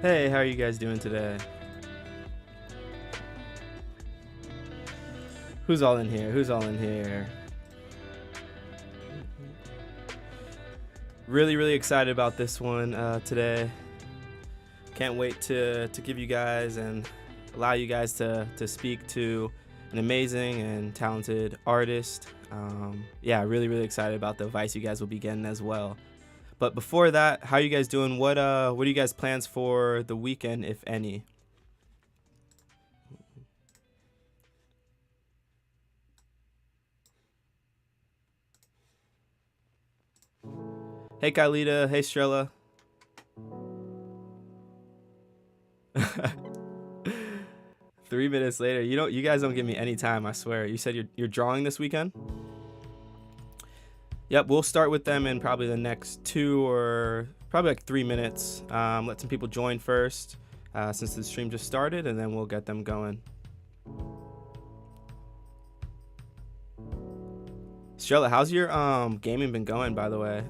Hey, how are you guys doing today? Who's all in here? Who's all in here? Really excited about this one today. Can't wait to give you guys and allow you guys to speak to an amazing and talented artist. Yeah, really excited about the advice you guys will be getting as well. But before that, how are you guys doing? What are you guys' plans for the weekend, if any? Hey Kylita, hey Strella. 3 minutes later. You guys don't give me any time, I swear. You said you're drawing this weekend? Yep, we'll start with them in probably the next 2 or probably like 3 minutes. Let some people join first, since the stream just started, and then we'll get them going. Strella, how's your gaming been going, by the way?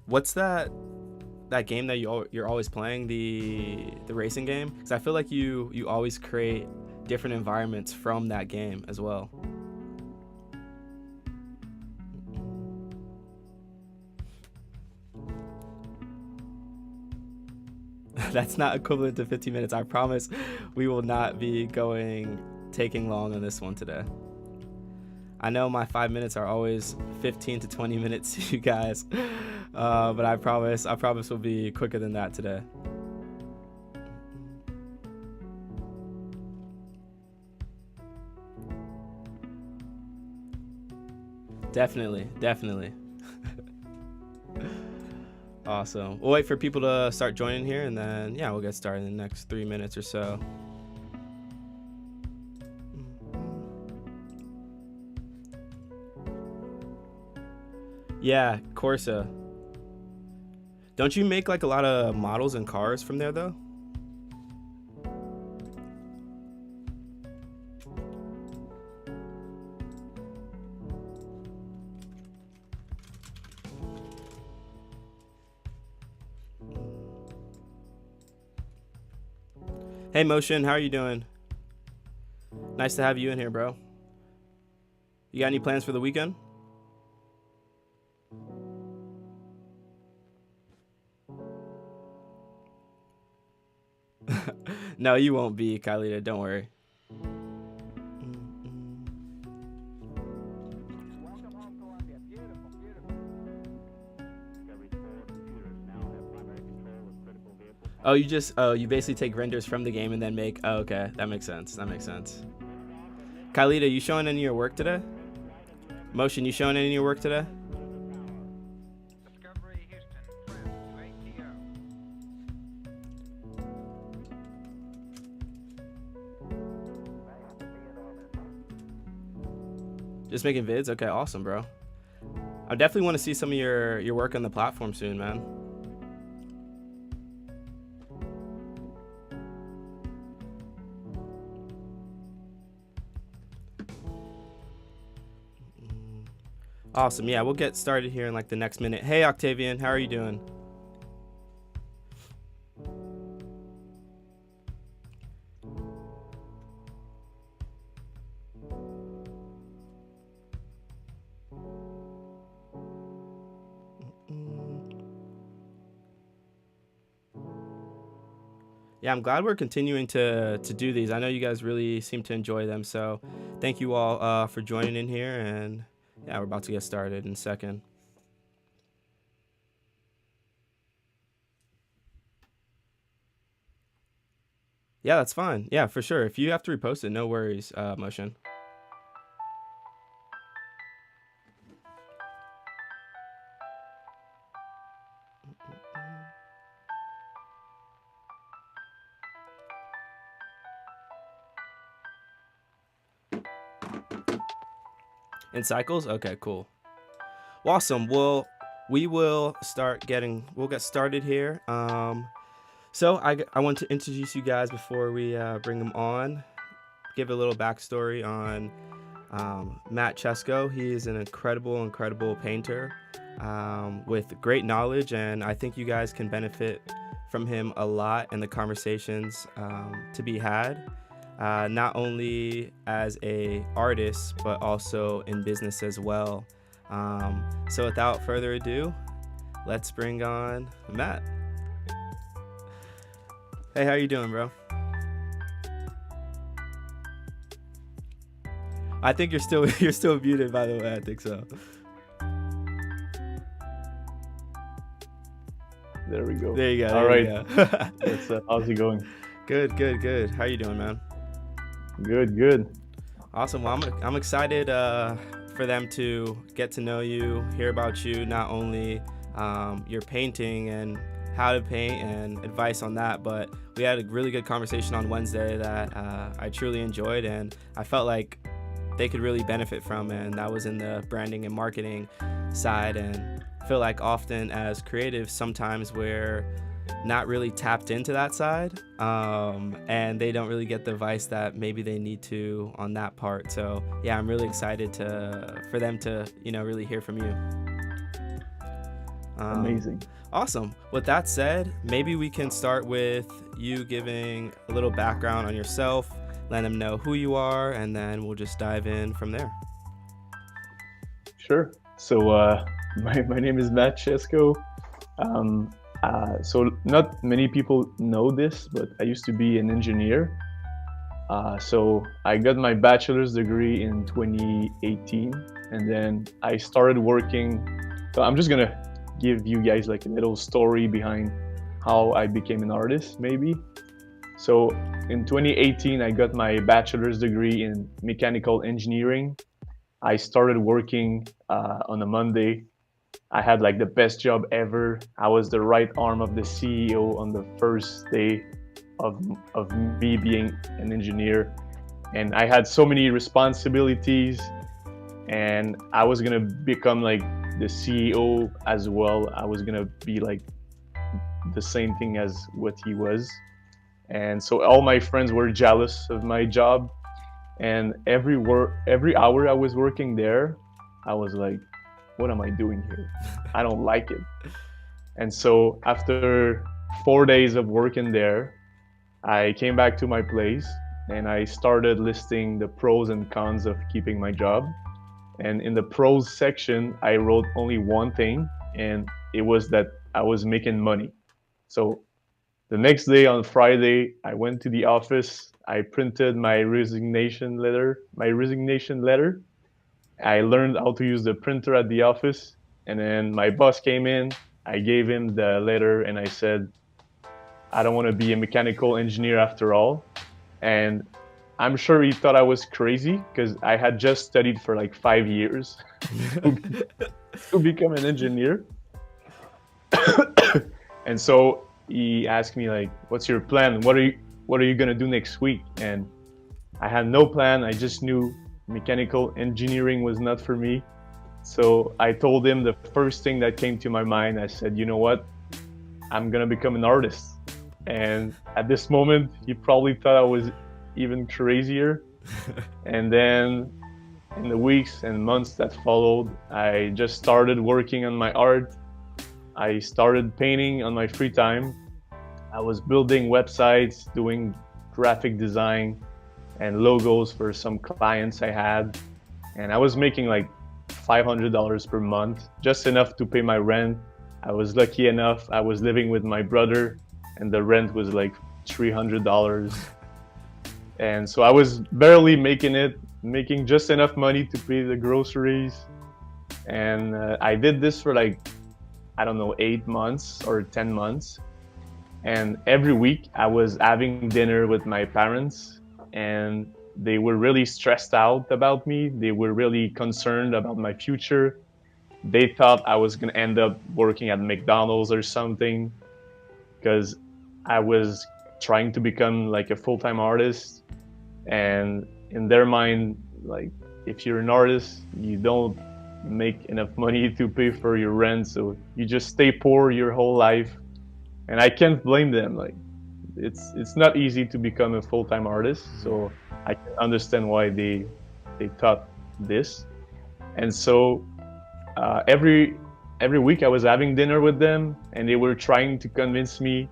What's that game that you're always playing, the racing game? Because I feel like you always create different environments from that game as well. That's not equivalent to 15 minutes. I promise we will not be taking long on this one today. I know my 5 minutes are always 15 to 20 minutes to you guys, but I promise we'll be quicker than that today. Definitely. Awesome. We'll wait for people to start joining here, and then yeah, we'll get started in the next 3 minutes or so. Yeah, Corsa. Don't you make like a lot of models and cars from there though? Hey Motion, how are you doing? Nice to have you in here, bro. You got any plans for the weekend? No, you won't be, Kylita, don't worry. Oh, you basically take renders from the game and then make, oh, okay, that makes sense. Kylita, you showing any of your work today? Motion, you showing any of your work today? Just making vids? Okay, awesome, bro. I definitely want to see some of your work on the platform soon, man. Awesome. Yeah, we'll get started here in like the next minute. Hey, Octavian, how are you doing? Yeah, I'm glad we're continuing to do these. I know you guys really seem to enjoy them, so thank you all for joining in here. And yeah, we're about to get started in a second. Yeah, that's fine. Yeah, for sure. If you have to repost it, no worries, Motion. In cycles? Okay, cool. Awesome. Well, we'll get started here. So I want to introduce you guys before we bring them on. Give a little backstory on Matt Chessco. He is an incredible painter with great knowledge, and I think you guys can benefit from him a lot in the conversations to be had. Not only as a artist, but also in business as well. So without further ado, let's bring on Matt. Hey, how you doing, bro? I think you're still muted, by the way. I think so. There we go. There you go. All right. How's it going? Good. How you doing, man? Good. Awesome. Well, I'm excited for them to get to know you, hear about you, not only your painting and how to paint and advice on that, but we had a really good conversation on Wednesday that I truly enjoyed, and I felt like they could really benefit from, and that was in the branding and marketing side. And I feel like often as creatives, sometimes we're not really tapped into that side, and they don't really get the advice that maybe they need to on that part. So yeah, I'm really excited for them to really hear from you. Amazing. Awesome. With that said, maybe we can start with you giving a little background on yourself, let them know who you are, and then we'll just dive in from there. Sure. So my name is Matt Chessco. So not many people know this, but I used to be an engineer. So I got my bachelor's degree in 2018, and then I started working. So I'm just gonna give you guys like a little story behind how I became an artist, maybe. So in 2018, I got my bachelor's degree in mechanical engineering. I started working on a Monday. I had like the best job ever. I was the right arm of the CEO on the first day of me being an engineer. And I had so many responsibilities, and I was gonna become like the CEO as well. I was gonna be like the same thing as what he was. And so all my friends were jealous of my job. And every hour I was working there, I was like, what am I doing here? I don't like it. And so after 4 days of working there, I came back to my place and I started listing the pros and cons of keeping my job. And in the pros section, I wrote only one thing, and it was that I was making money. So the next day on Friday, I went to the office. I printed my resignation letter. I learned how to use the printer at the office. And then my boss came in. I gave him the letter and I said, I don't want to be a mechanical engineer after all. And I'm sure he thought I was crazy because I had just studied for like 5 years to become an engineer. And so he asked me like, what's your plan? What are you going to do next week? And I had no plan. I just knew mechanical engineering was not for me. So I told him the first thing that came to my mind. I said, you know what? I'm gonna become an artist. And at this moment, he probably thought I was even crazier. And then in the weeks and months that followed, I just started working on my art. I started painting on my free time. I was building websites, doing graphic design and logos for some clients I had. And I was making like $500 per month, just enough to pay my rent. I was lucky enough, I was living with my brother and the rent was like $300. And so I was barely making it, making just enough money to pay the groceries. And I did this for like, I don't know, 8 months or 10 months. And every week I was having dinner with my parents and they were really stressed out about me. They were really concerned about my future. They thought I was going to end up working at McDonald's or something because I was trying to become like a full-time artist. And in their mind, like, if you're an artist, you don't make enough money to pay for your rent, so you just stay poor your whole life. And I can't blame them. Like, it's not easy to become a full-time artist, so I can understand why they thought this. And so every week I was having dinner with them, and they were trying to convince me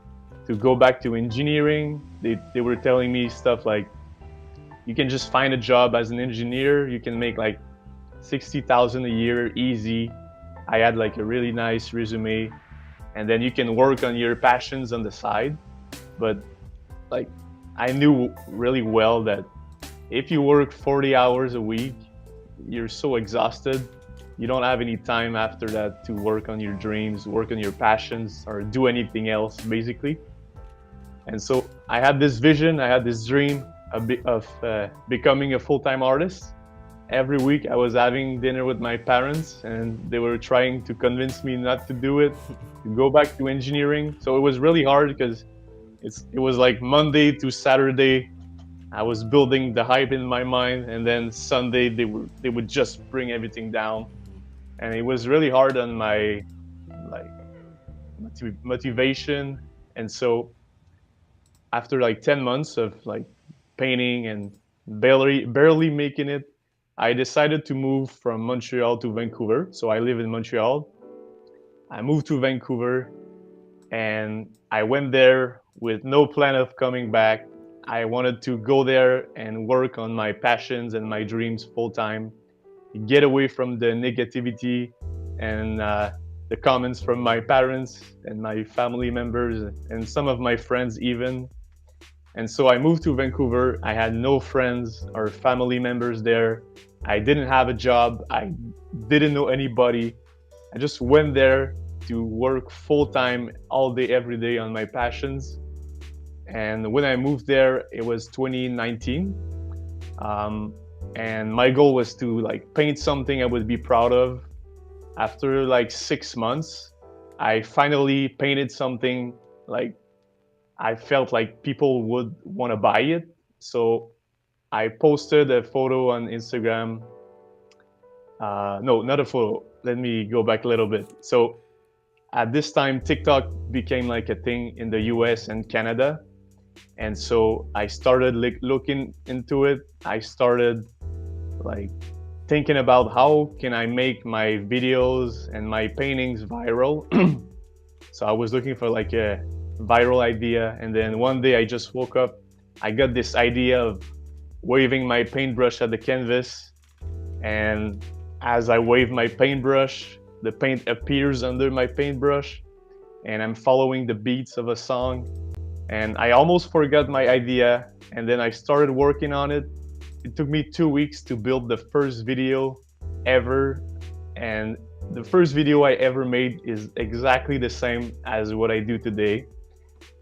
to go back to engineering. They were telling me stuff like, you can just find a job as an engineer. You can make like 60,000 a year easy. I had like a really nice resume, and then you can work on your passions on the side. But like, I knew really well that if you work 40 hours a week, you're so exhausted. You don't have any time after that to work on your dreams, work on your passions, or do anything else, basically. And so I had this vision, I had this dream of becoming a full-time artist. Every week I was having dinner with my parents and they were trying to convince me not to do it, to go back to engineering. So it was really hard because it was like Monday to Saturday, I was building the hype in my mind, and then Sunday they would just bring everything down. And it was really hard on my like motivation. And so after like 10 months of like painting and barely making it, I decided to move from Montreal to Vancouver. So I live in Montreal. I moved to Vancouver and I went there with no plan of coming back. I wanted to go there and work on my passions and my dreams full time, get away from the negativity and the comments from my parents and my family members and some of my friends even. And so I moved to Vancouver. I had no friends or family members there. I didn't have a job. I didn't know anybody. I just went there to work full time all day, every day on my passions. And when I moved there, it was 2019. And my goal was to like paint something I would be proud of. After like 6 months, I finally painted something like I felt like people would want to buy it. So I posted a photo on Instagram. No, not a photo. Let me go back a little bit. So at this time, TikTok became like a thing in the US and Canada. And so I started like looking into it. I started like thinking about how can I make my videos and my paintings viral. So I was looking for like a viral idea. And then one day I just woke up. I got this idea of waving my paintbrush at the canvas. And as I wave my paintbrush, the paint appears under my paintbrush and I'm following the beats of a song. And I almost forgot my idea. And then I started working on it. It took me 2 weeks to build the first video ever. And the first video I ever made is exactly the same as what I do today.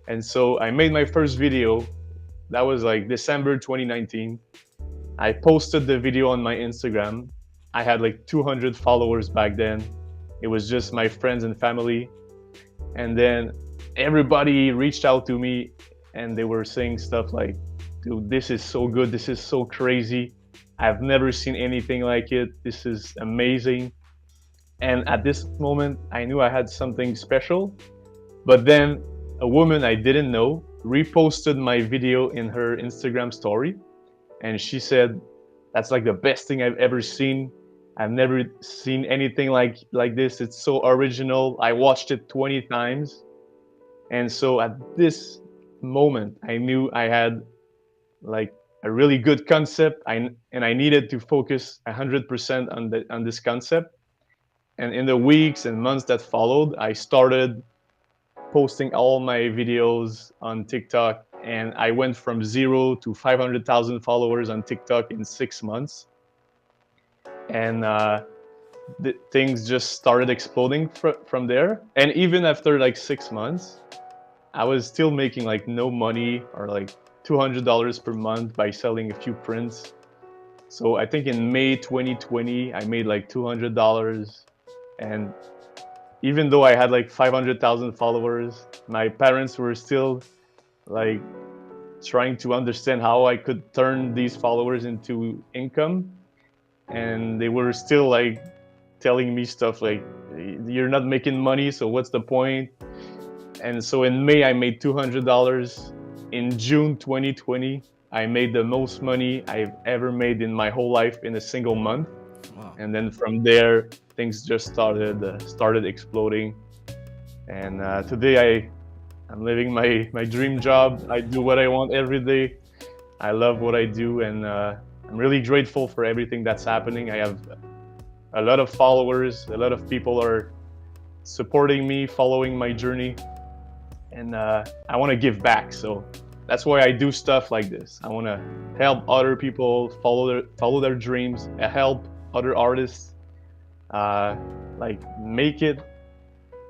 And so I made my first video. That was like December 2019. I posted the video on my Instagram. I had like 200 followers back then. It was just my friends and family. And then everybody reached out to me and they were saying stuff like, dude, this is so good. This is so crazy. I've never seen anything like it. This is amazing. And at this moment, I knew I had something special. But then a woman I didn't know reposted my video in her Instagram story. And she said, "That's like the best thing I've ever seen. I've never seen anything like this. It's so original. I watched it 20 times." And so at this moment, I knew I had like a really good concept. I needed to focus 100% on this concept. And in the weeks and months that followed, I started posting all my videos on TikTok, and I went from 0 to 500,000 followers on TikTok in 6 months. And things just started exploding from there. And even after like 6 months, I was still making like no money, or like $200 per month by selling a few prints. So I think in May 2020, I made like $200. And even though I had like 500,000 followers, my parents were still like trying to understand how I could turn these followers into income. And they were still like telling me stuff like, "You're not making money, so what's the point?" And so in May, I made $200. In June 2020, I made the most money I've ever made in my whole life in a single month. Wow. And then from there, things just started exploding. And today, I'm living my dream job. I do what I want every day. I love what I do, and I'm really grateful for everything that's happening. I have a lot of followers. A lot of people are supporting me, following my journey, and I want to give back. So that's why I do stuff like this. I want to help other people follow their dreams, help other artists like make it,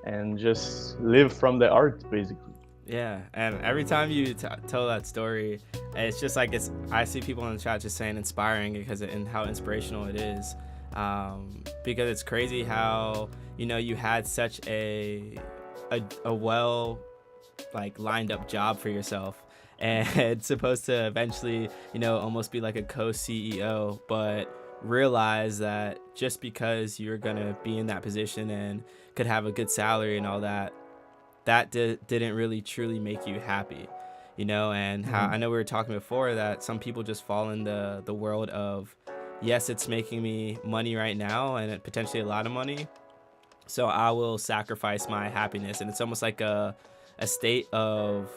and just live from the art, basically. Yeah, and every time you tell that story, it's just like I see people in the chat just saying inspiring because and how inspirational it is, because it's crazy how you had such a well like lined up job for yourself, and it's supposed to eventually almost be like a co-CEO, but realize that just because you're gonna be in that position and could have a good salary and all that, didn't really truly make you happy, and how I know we were talking before that some people just fall in the world of, yes, it's making me money right now and potentially a lot of money, so I will sacrifice my happiness, and it's almost like a state of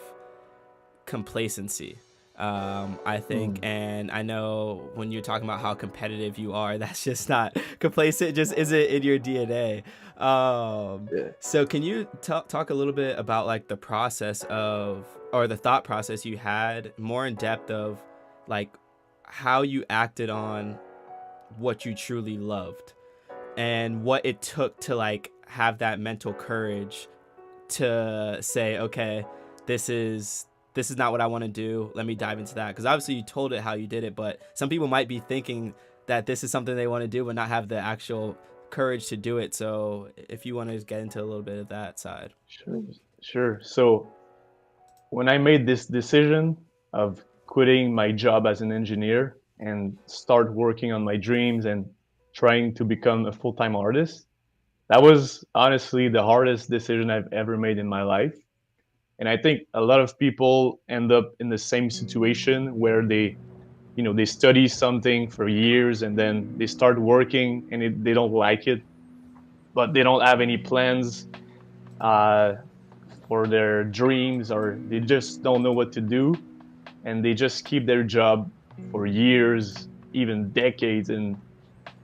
complacency, I think. And I know when you're talking about how competitive you are, that's just not complacent, just isn't in your DNA. Yeah. So can you talk a little bit about like the process of, or the thought process you had more in depth of like how you acted on what you truly loved and what it took to like have that mental courage to say, okay, this is not what I want to do. Let me dive into that. Because obviously you told it how you did it, but some people might be thinking that this is something they want to do but not have the actual courage to do it. So if you want to get into a little bit of that side. Sure. So when I made this decision of quitting my job as an engineer and start working on my dreams and trying to become a full-time artist, that was honestly the hardest decision I've ever made in my life. And I think a lot of people end up in the same situation where they study something for years and then they start working and they don't like it, but they don't have any plans uh, for their dreams, or they just don't know what to do, and they just keep their job for years, even decades, and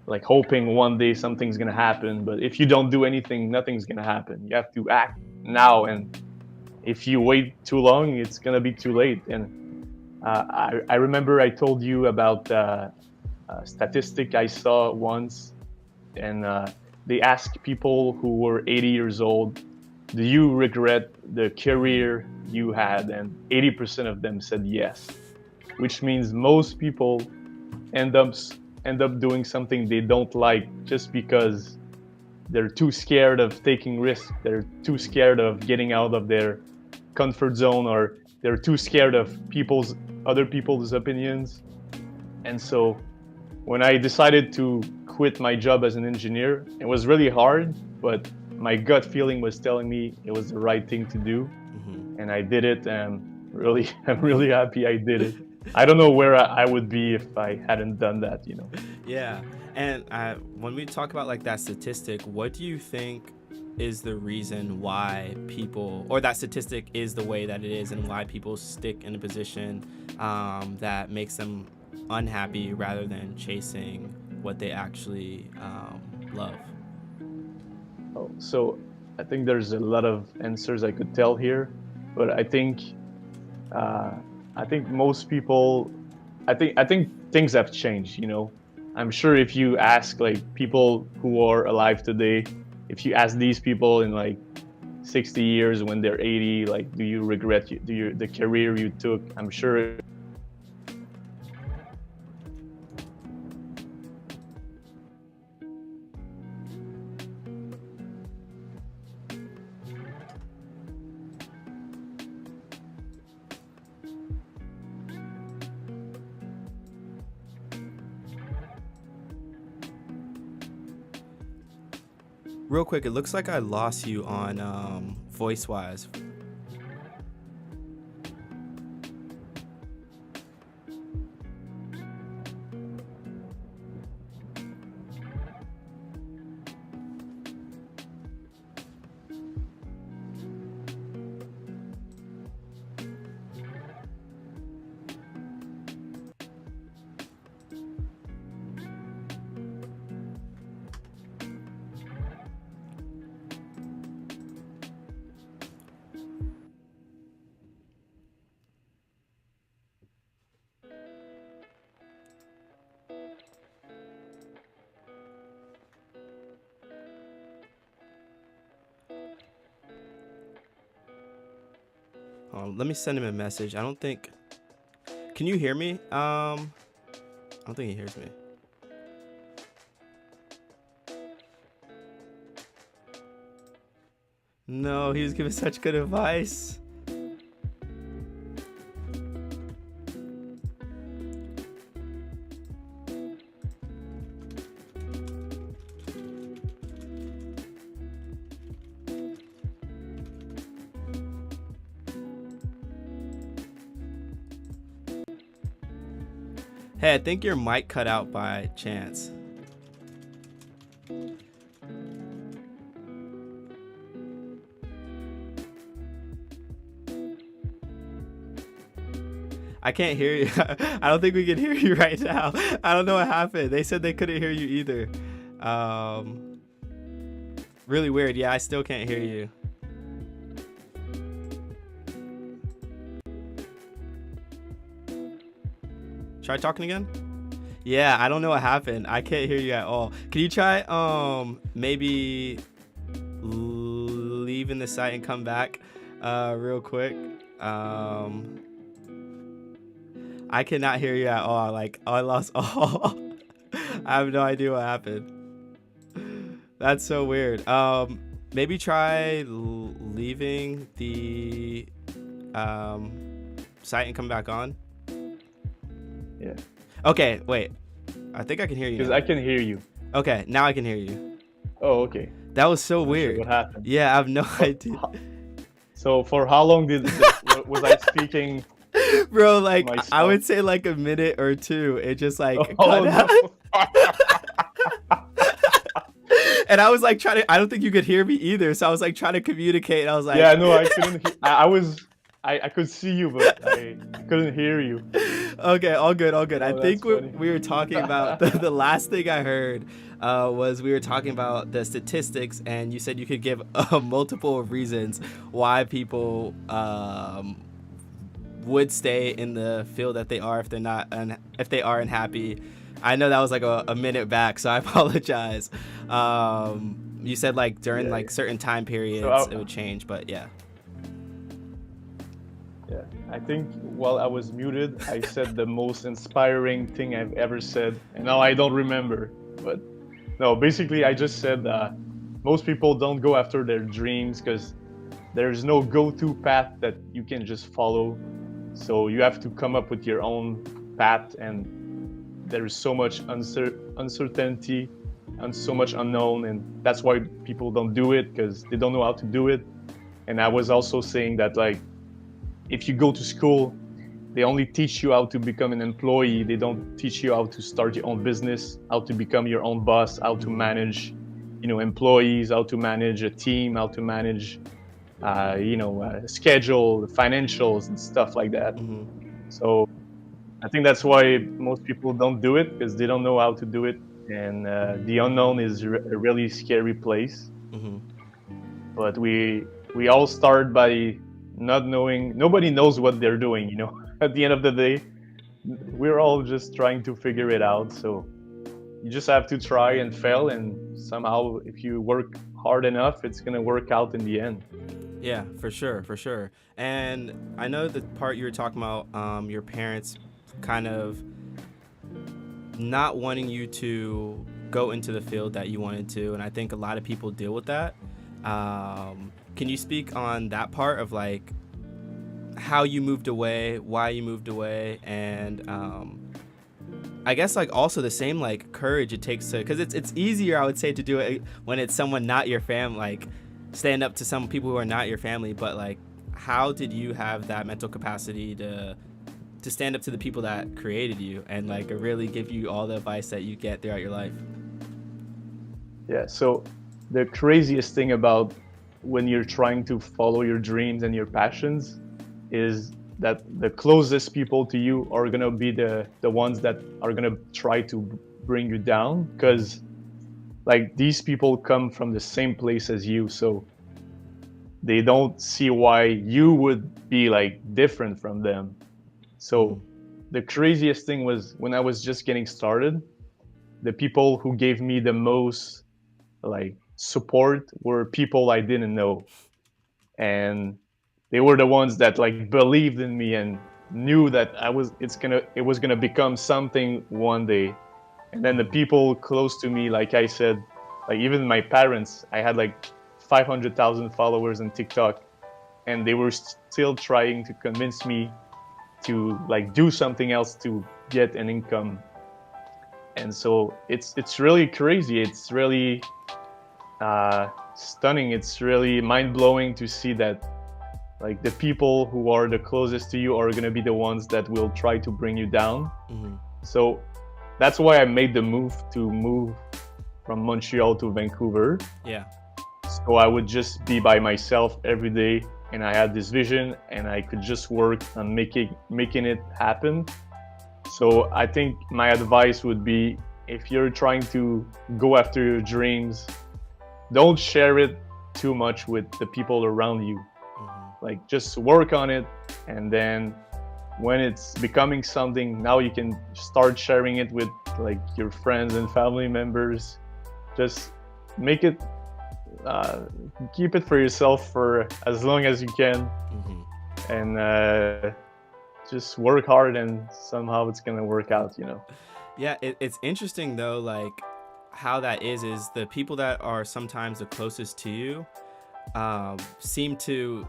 like hoping one day something's gonna happen. But if you don't do anything, nothing's gonna happen. You have to act now, and if you wait too long, it's gonna be too late. And I remember I told you about a statistic I saw once, and they asked people who were 80 years old, "Do you regret the career you had?" And 80% of them said yes, which means most people end up doing something they don't like just because they're too scared of taking risks. They're too scared of getting out of their comfort zone, or they're too scared of other people's opinions. And so when I decided to quit my job as an engineer, it was really hard, but my gut feeling was telling me it was the right thing to do, and I did it. And really, I'm really happy I did it. I don't know where I would be if I hadn't done that, you know. Yeah. And when we talk about like that statistic, what do you think is the reason why people, or that statistic is the way that it is, and why people stick in a position that makes them unhappy rather than chasing what they actually love? Oh, so I think there's a lot of answers I could tell here, but I think most people, I think things have changed. You know, I'm sure if you ask like people who are alive today, if you ask these people in like 60 years when they're 80, like, do you regret the career you took? I'm sure. Real quick, it looks like I lost you on voice-wise. Let me send him a message. I don't think. Can you hear me? I don't think he hears me. No, he was giving such good advice. Hey, I think your mic cut out by chance. I can't hear you. I don't think we can hear you right now. I don't know what happened. They said they couldn't hear you either. Really weird. Yeah, I still can't hear you. Try talking again? Yeah, I don't know what happened. I can't hear you at all. Can you try maybe leaving the site and come back real quick? I cannot hear you at all. Like, I lost all. I have no idea what happened. That's so weird. Maybe try leaving the site and come back on. Yeah. Okay, wait. I think I can hear you. Because I can hear you. Okay, now I can hear you. Oh, okay. That was so weird. Sure what happened? Yeah, I have no idea. So for how long was I speaking? Bro, like myself? I would say like a minute or two. It just like Oh, cut out. no. And I was like trying to. I don't think you could hear me either. So I was like trying to communicate. And I was like, Yeah, no, I couldn't. I could see you, but I couldn't hear you. Okay, all good, all good. Oh, I think that's funny. we were talking about the last thing I heard was we were talking about the statistics, and you said you could give multiple reasons why people would stay in the field that they are if they are unhappy. I know that was like a minute back, so I apologize. You said like during like certain time periods it would change, but yeah. Yeah, I think while I was muted, I said the most inspiring thing I've ever said, and now I don't remember. But no, basically I just said most people don't go after their dreams because there's no go-to path that you can just follow. So you have to come up with your own path, and there's so much uncertainty and so much unknown, and that's why people don't do it, because they don't know how to do it. And I was also saying that, like, if you go to school, they only teach you how to become an employee. They don't teach you how to start your own business, how to become your own boss, how to manage, employees, how to manage a team, how to manage, schedule, financials, and stuff like that. So I think that's why most people don't do it, because they don't know how to do it, and the unknown is a really scary place. But we all start by not knowing. Nobody knows what they're doing. At the end of the day, we're all just trying to figure it out. So you just have to try and fail, and somehow, if you work hard enough, it's gonna work out in the end. Yeah, for sure, for sure. And I know the part you were talking about, your parents kind of not wanting you to go into the field that you wanted to, and I think a lot of people deal with that. Can you speak on that part of, like, how you moved away, why you moved away, and I guess, like, also the same, like, courage it takes to, because it's easier, I would say, to do it when it's someone not your family, like stand up to some people who are not your family, but, like, how did you have that mental capacity to stand up to the people that created you and, like, really give you all the advice that you get throughout your life? Yeah, so the craziest thing about when you're trying to follow your dreams and your passions is that the closest people to you are going to be the ones that are going to try to bring you down, because, like, these people come from the same place as you, so they don't see why you would be, like, different from them. So the craziest thing was when I was just getting started, the people who gave me the most, like, support were people I didn't know, and they were the ones that, like, believed in me and knew that it was gonna become something one day. And then the people close to me, like I said, like, even my parents, I had like 500,000 followers on TikTok, and they were still trying to convince me to, like, do something else to get an income. And so it's really crazy. It's really stunning. It's really mind-blowing to see that, like, the people who are the closest to you are going to be the ones that will try to bring you down. So that's why I made the move from Montreal to Vancouver. Yeah. So I would just be by myself every day, and I had this vision, and I could just work on making it happen. So I think my advice would be, if you're trying to go after your dreams, don't share it too much with the people around you. Like, just work on it, and then when it's becoming something, now you can start sharing it with, like, your friends and family members. Just make it, keep it for yourself for as long as you can, and just work hard, and somehow it's gonna work out, Yeah, it's interesting though, like, how that is the people that are sometimes the closest to you seem to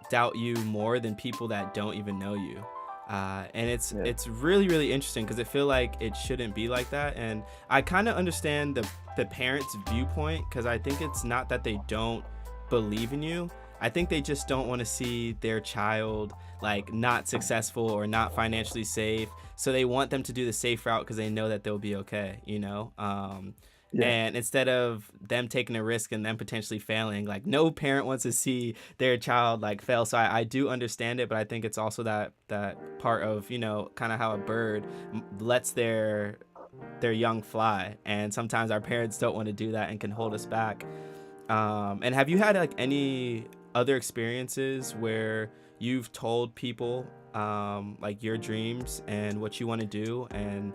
doubt you more than people that don't even know you. And it's really, really interesting, because I feel like it shouldn't be like that. And I kind of understand the parents' viewpoint, because I think it's not that they don't believe in you. I think they just don't want to see their child, like, not successful or not financially safe. So they want them to do the safe route because they know that they'll be okay, And instead of them taking a risk and them potentially failing, like, no parent wants to see their child, like, fail. So I do understand it, but I think it's also that part of, kind of how a bird lets their young fly. And sometimes our parents don't want to do that and can hold us back. And have you had, like, any other experiences where you've told people, like, your dreams and what you want to do, and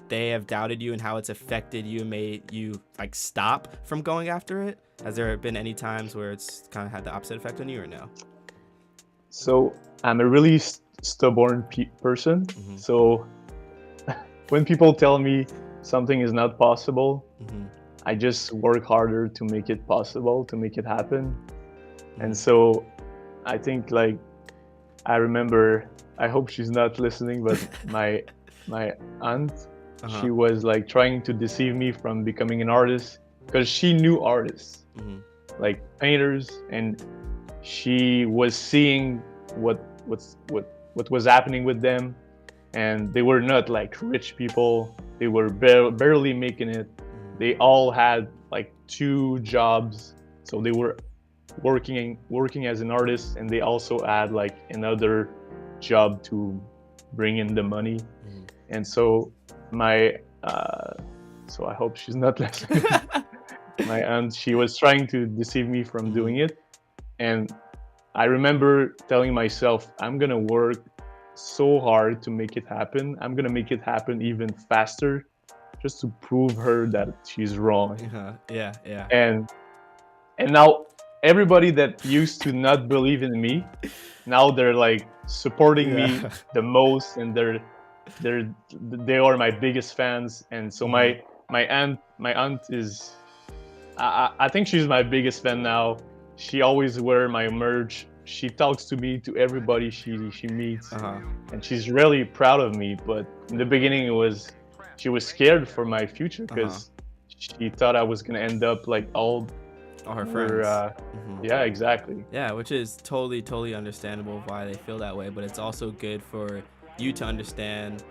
they have doubted you and how it's affected you and made you, like, stop from going after it? Has there been any times where it's kind of had the opposite effect on you, or no? So I'm a really stubborn person. So when people tell me something is not possible, I just work harder to make it possible, to make it happen. And so I think, like, I remember, I hope she's not listening, but my aunt, She was like trying to deceive me from becoming an artist because she knew artists, like painters, and she was seeing what was happening with them, and they were not like rich people. They were barely making it. They all had like 2 jobs, so they were working as an artist, and they also had like another job to bring in the money. And so my so I hope she's not listening. My aunt, she was trying to deceive me from doing it, and I remember telling myself, I'm gonna work so hard to make it happen. I'm gonna make it happen even faster, just to prove her that she's wrong. Yeah. And now everybody that used to not believe in me, now they're like supporting me the most, and they are my biggest fans. And so my aunt is, I think she's my biggest fan now. She always wear my merch. She talks to me, to everybody she meets, and she's really proud of me. But in the beginning, she was scared for my future because she thought I was gonna end up like all her friends. Yeah, exactly. Yeah, which is totally understandable why they feel that way. But it's also good for you to understand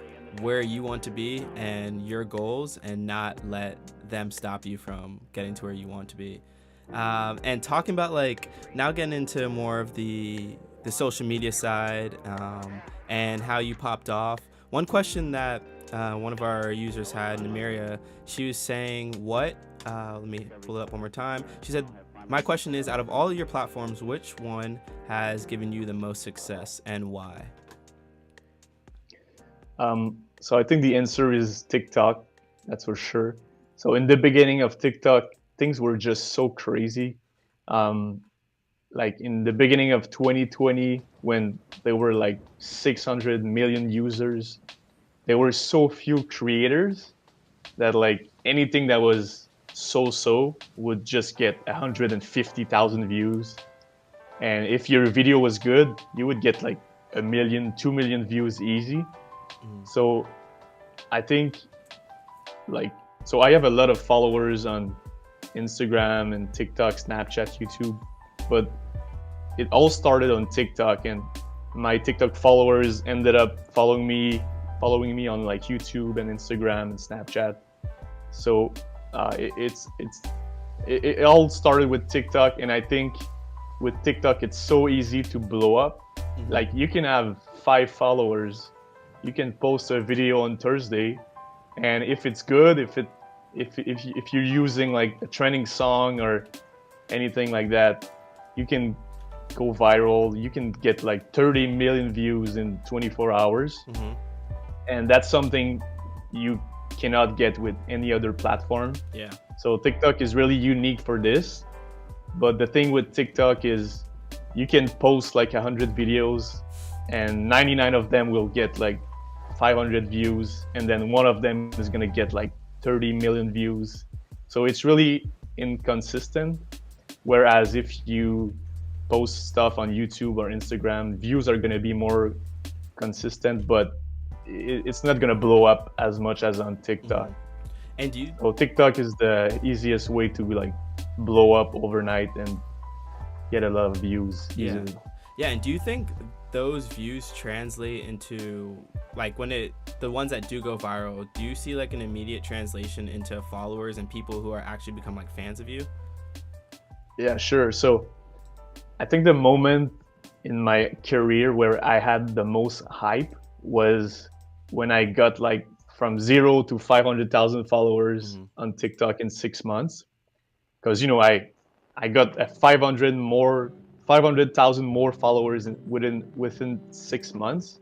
where you want to be and your goals, and not let them stop you from getting to where you want to be. And talking about like now getting into more of the social media side, and how you popped off. One question that one of our users had, Namiria, she was saying, let me pull it up one more time. She said, my question is, out of all of your platforms, which one has given you the most success and why? So I think the answer is TikTok, that's for sure. So in the beginning of TikTok, things were just so crazy. Like in the beginning of 2020, when there were like 600 million users, there were so few creators that like anything that was so would just get 150,000 views. And if your video was good, you would get like 1 million, 2 million views easy. So I think so I have a lot of followers on Instagram and TikTok, Snapchat, YouTube, but it all started on TikTok, and my TikTok followers ended up following me on like YouTube and Instagram and Snapchat. So it all started with TikTok, and I think with TikTok it's so easy to blow up. Like you can have 5 followers, you can post a video on Thursday, and if it's good, if you're using like a trending song or anything like that, you can go viral. You can get like 30 million views in 24 hours. And that's something you cannot get with any other platform. Yeah. So TikTok is really unique for this. But the thing with TikTok is you can post like 100 videos, and 99 of them will get like 500 views, and then one of them is gonna get like 30 million views. So it's really inconsistent. Whereas if you post stuff on YouTube or Instagram, views are gonna be more consistent, but it's not gonna blow up as much as on TikTok. And so TikTok is the easiest way to like blow up overnight and get a lot of views easily. Yeah, and do you think those views translate into like the ones that do go viral, do you see like an immediate translation into followers and people who are actually become like fans of you? Yeah, sure. So I think the moment in my career where I had the most hype was when I got like from 0 to 500,000 followers on TikTok in 6 months. Because I got 500,000 more followers within 6 months.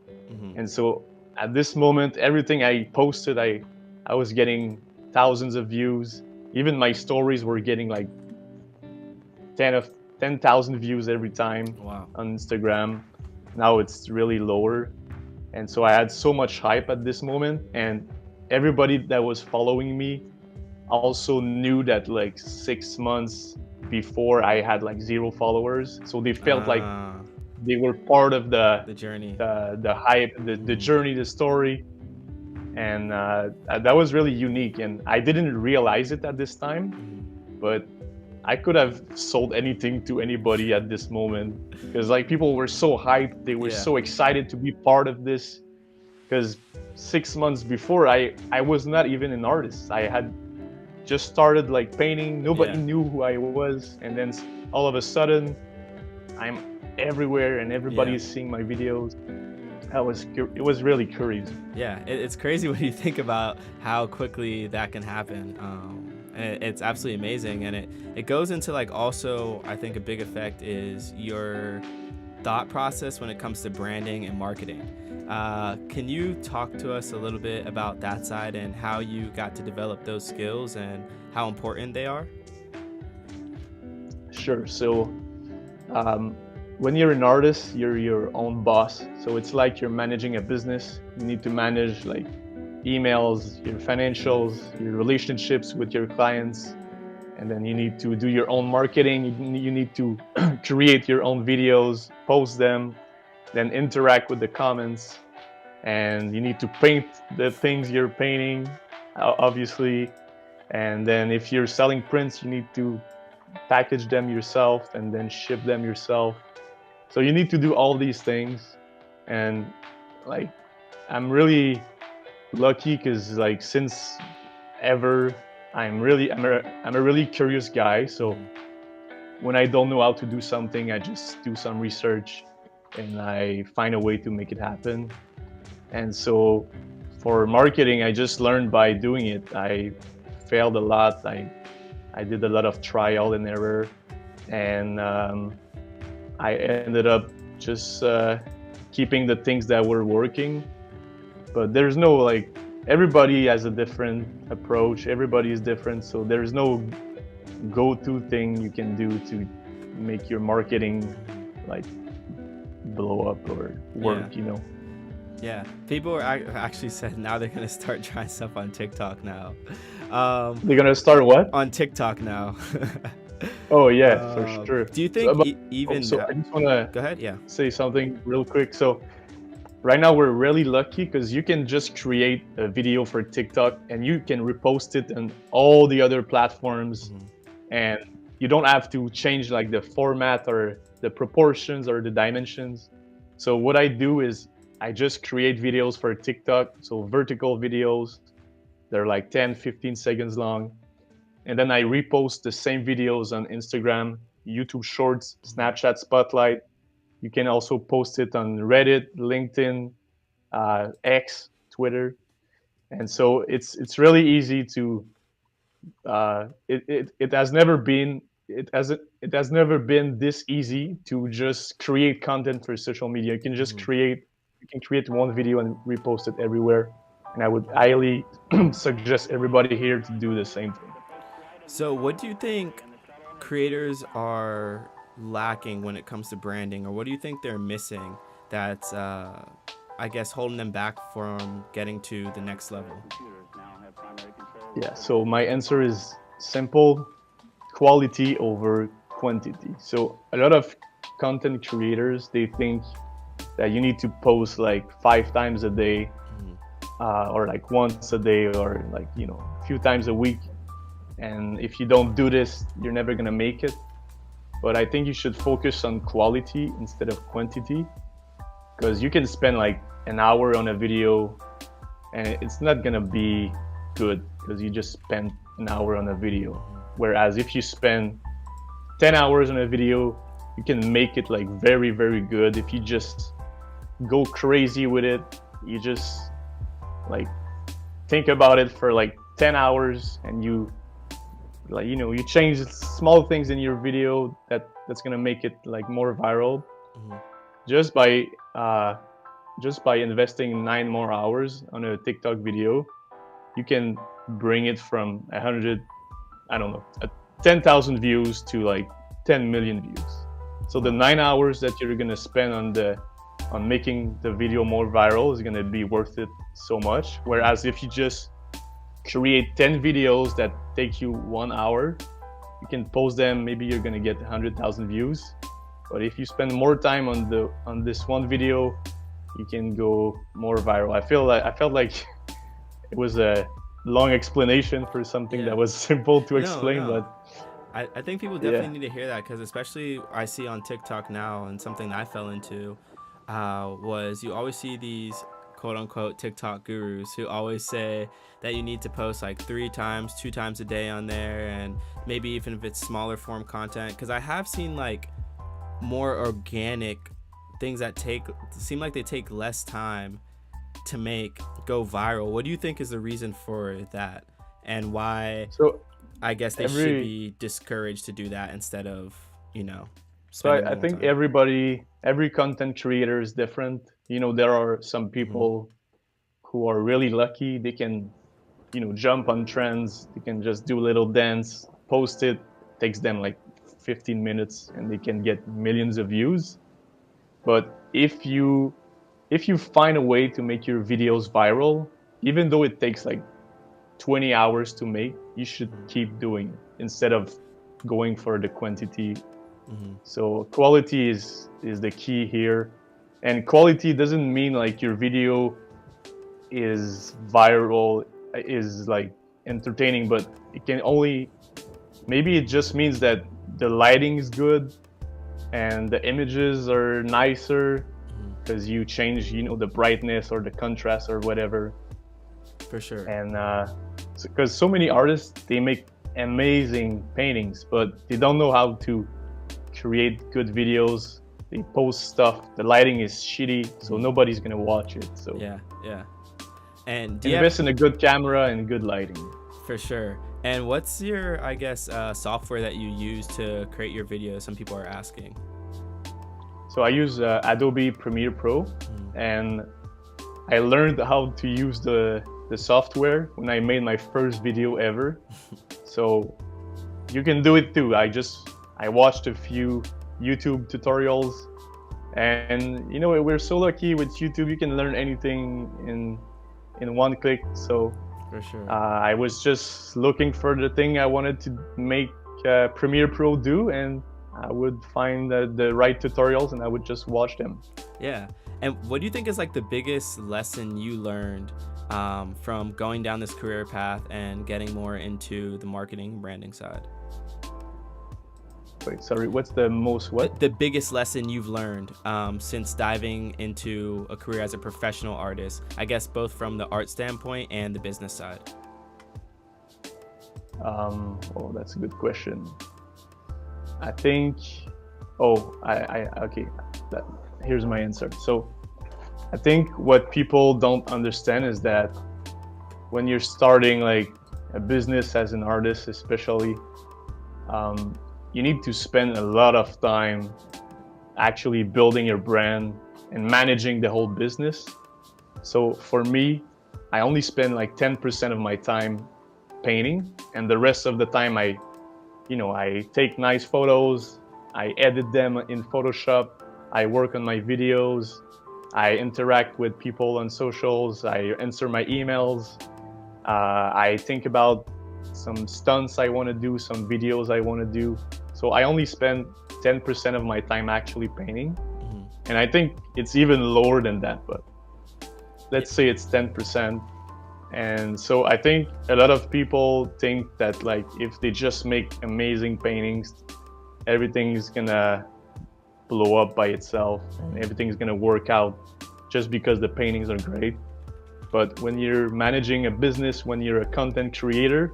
And so at this moment, everything I posted, I was getting thousands of views. Even my stories were getting like 10,000 views every time. Wow. On Instagram. Now it's really lower. And so I had so much hype at this moment, and everybody that was following me also knew that like 6 months before I had like 0 followers. So they felt like they were part of the journey, the hype, the journey, the story. And that was really unique, and I didn't realize it at this time, but I could have sold anything to anybody at this moment, because like people were so hyped, they were Yeah. so excited to be part of this. Because 6 months before, I was not even an artist. I had just started like painting. Nobody Yeah. knew who I was, and then all of a sudden, I'm everywhere, and everybody Yeah. is seeing my videos. It was really crazy. Yeah, it's crazy when you think about how quickly that can happen. And it's absolutely amazing. And it goes into like also, I think a big effect is your thought process when it comes to branding and marketing. Can you talk to us a little bit about that side and how you got to develop those skills and how important they are? Sure. So when you're an artist, you're your own boss. So it's like you're managing a business. You need to manage like emails, your financials, your relationships with your clients, and then you need to do your own marketing. You need to create your own videos, post them, then interact with the comments, and you need to paint the things you're painting, obviously. And then if you're selling prints, you need to package them yourself and then ship them yourself. So you need to do all these things. And like I'm really lucky because like since ever I'm a really curious guy. So when I don't know how to do something, I just do some research and I find a way to make it happen. And so for marketing, I just learned by doing it. I failed a lot. I did a lot of trial and error, and I ended up just keeping the things that were working. But there's no like, everybody has a different approach. Everybody is different, so there's no go-to thing you can do to make your marketing like blow up or work. Yeah. You know. Yeah, people are actually said now they're gonna start trying stuff on TikTok now. They're gonna start what? On TikTok now. Oh yeah, for sure. Do you So, think even? so I just wanna Go ahead. Yeah. say something real quick. So right now we're really lucky because you can just create a video for TikTok and you can repost it on all the other platforms, and you don't have to change like the format or the proportions or the dimensions. So what I do is I just create videos for TikTok, so vertical videos. They're like 10, 15 seconds long. And then I repost the same videos on Instagram, YouTube Shorts, Snapchat Spotlight. You can also post it on Reddit, LinkedIn, X, Twitter. And so it's really easy to it has never been it has never been this easy to just create content for social media. You can create one video and repost it everywhere. And I would highly suggest everybody here to do the same thing. So, what do you think creators are lacking when it comes to branding, or what do you think they're missing that's, I guess, holding them back from getting to the next level? Yeah, so my answer is simple: quality over quantity. So a lot of content creators, they think that you need to post like 5 times a day, or like once a day, or like, you know, a few times a week. And if you don't do this, you're never gonna make it. But I think you should focus on quality instead of quantity, because you can spend like an hour on a video and it's not gonna be good because you just spent an hour on a video. Whereas if you spend 10 hours on a video, you can make it like very, very good. If you just go crazy with it, you just like think about it for like 10 hours and you like, you know, you change small things in your video that's gonna make it like more viral. Just by investing 9 more hours on a TikTok video, you can bring it from 100, I don't know, 10,000 views to like 10 million views. So the 9 hours that you're gonna spend on making the video more viral is gonna be worth it so much. Whereas if you just create 10 videos that take you 1 hour, you can post them, maybe you're gonna get 100,000 views. But if you spend more time on this one video, you can go more viral. I felt like it was a long explanation for something Yeah. that was simple to No, explain, no. but I think people yeah. definitely need to hear that because especially I see on TikTok now and something that I fell into was you always see these quote unquote TikTok gurus who always say that you need to post like 3 times, 2 times a day on there, and maybe even if it's smaller form content. Because I have seen like more organic things that seem like they take less time to make go viral. What do you think is the reason for that, and why So I guess they should every be discouraged to do that instead of, you know, so spending I more think time? every content creator is different. There are some Hmm. people who are really lucky. They can, jump on trends. They can just do a little dance, post it. Takes them like 15 minutes, and they can get millions of views. But if you find a way to make your videos viral, even though it takes like 20 hours to make, you should Hmm. keep doing it instead of going for the quantity. Hmm. So quality is the key here. And quality doesn't mean like your video is viral, is like entertaining, but it can only, maybe it just means that the lighting is good and the images are nicer Hmm. because you change, the brightness or the contrast or whatever. For sure. And because so many artists, they make amazing paintings, but they don't know how to create good videos. They post stuff, the lighting is shitty, so Hmm. nobody's gonna watch it. So Yeah, yeah. And do you have, invest in a good camera and good lighting. for sure. And what's your, I guess, software that you use to create your videos? Some people are asking. So I use Adobe Premiere Pro, Mm. and I learned how to use the software when I made my first video ever. So you can do it too. I watched a few YouTube tutorials, and we're so lucky with YouTube. You can learn anything in one click. So For sure. I was just looking for the thing I wanted to make Premiere Pro do, and I would find the right tutorials and I would just watch them. Yeah. And what do you think is like the biggest lesson you learned from going down this career path and getting more into the marketing branding side? Wait, sorry, what's the most what? The biggest lesson you've learned since diving into a career as a professional artist, I guess both from the art standpoint and the business side. Oh, that's a good question. I think, oh, okay, that, here's my answer. So I think what people don't understand is that when you're starting like a business as an artist, especially, you need to spend a lot of time actually building your brand and managing the whole business. So for me, I only spend like 10% of my time painting, and the rest of the time I take nice photos, I edit them in Photoshop, I work on my videos, I interact with people on socials, I answer my emails, I think about some stunts I want to do, some videos I want to do. So I only spend 10% of my time actually painting. Mm-hmm. And I think it's even lower than that, but let's say it's 10%. And so I think a lot of people think that like if they just make amazing paintings, everything's gonna blow up by itself and everything's gonna work out just because the paintings are great. But when you're managing a business, when you're a content creator,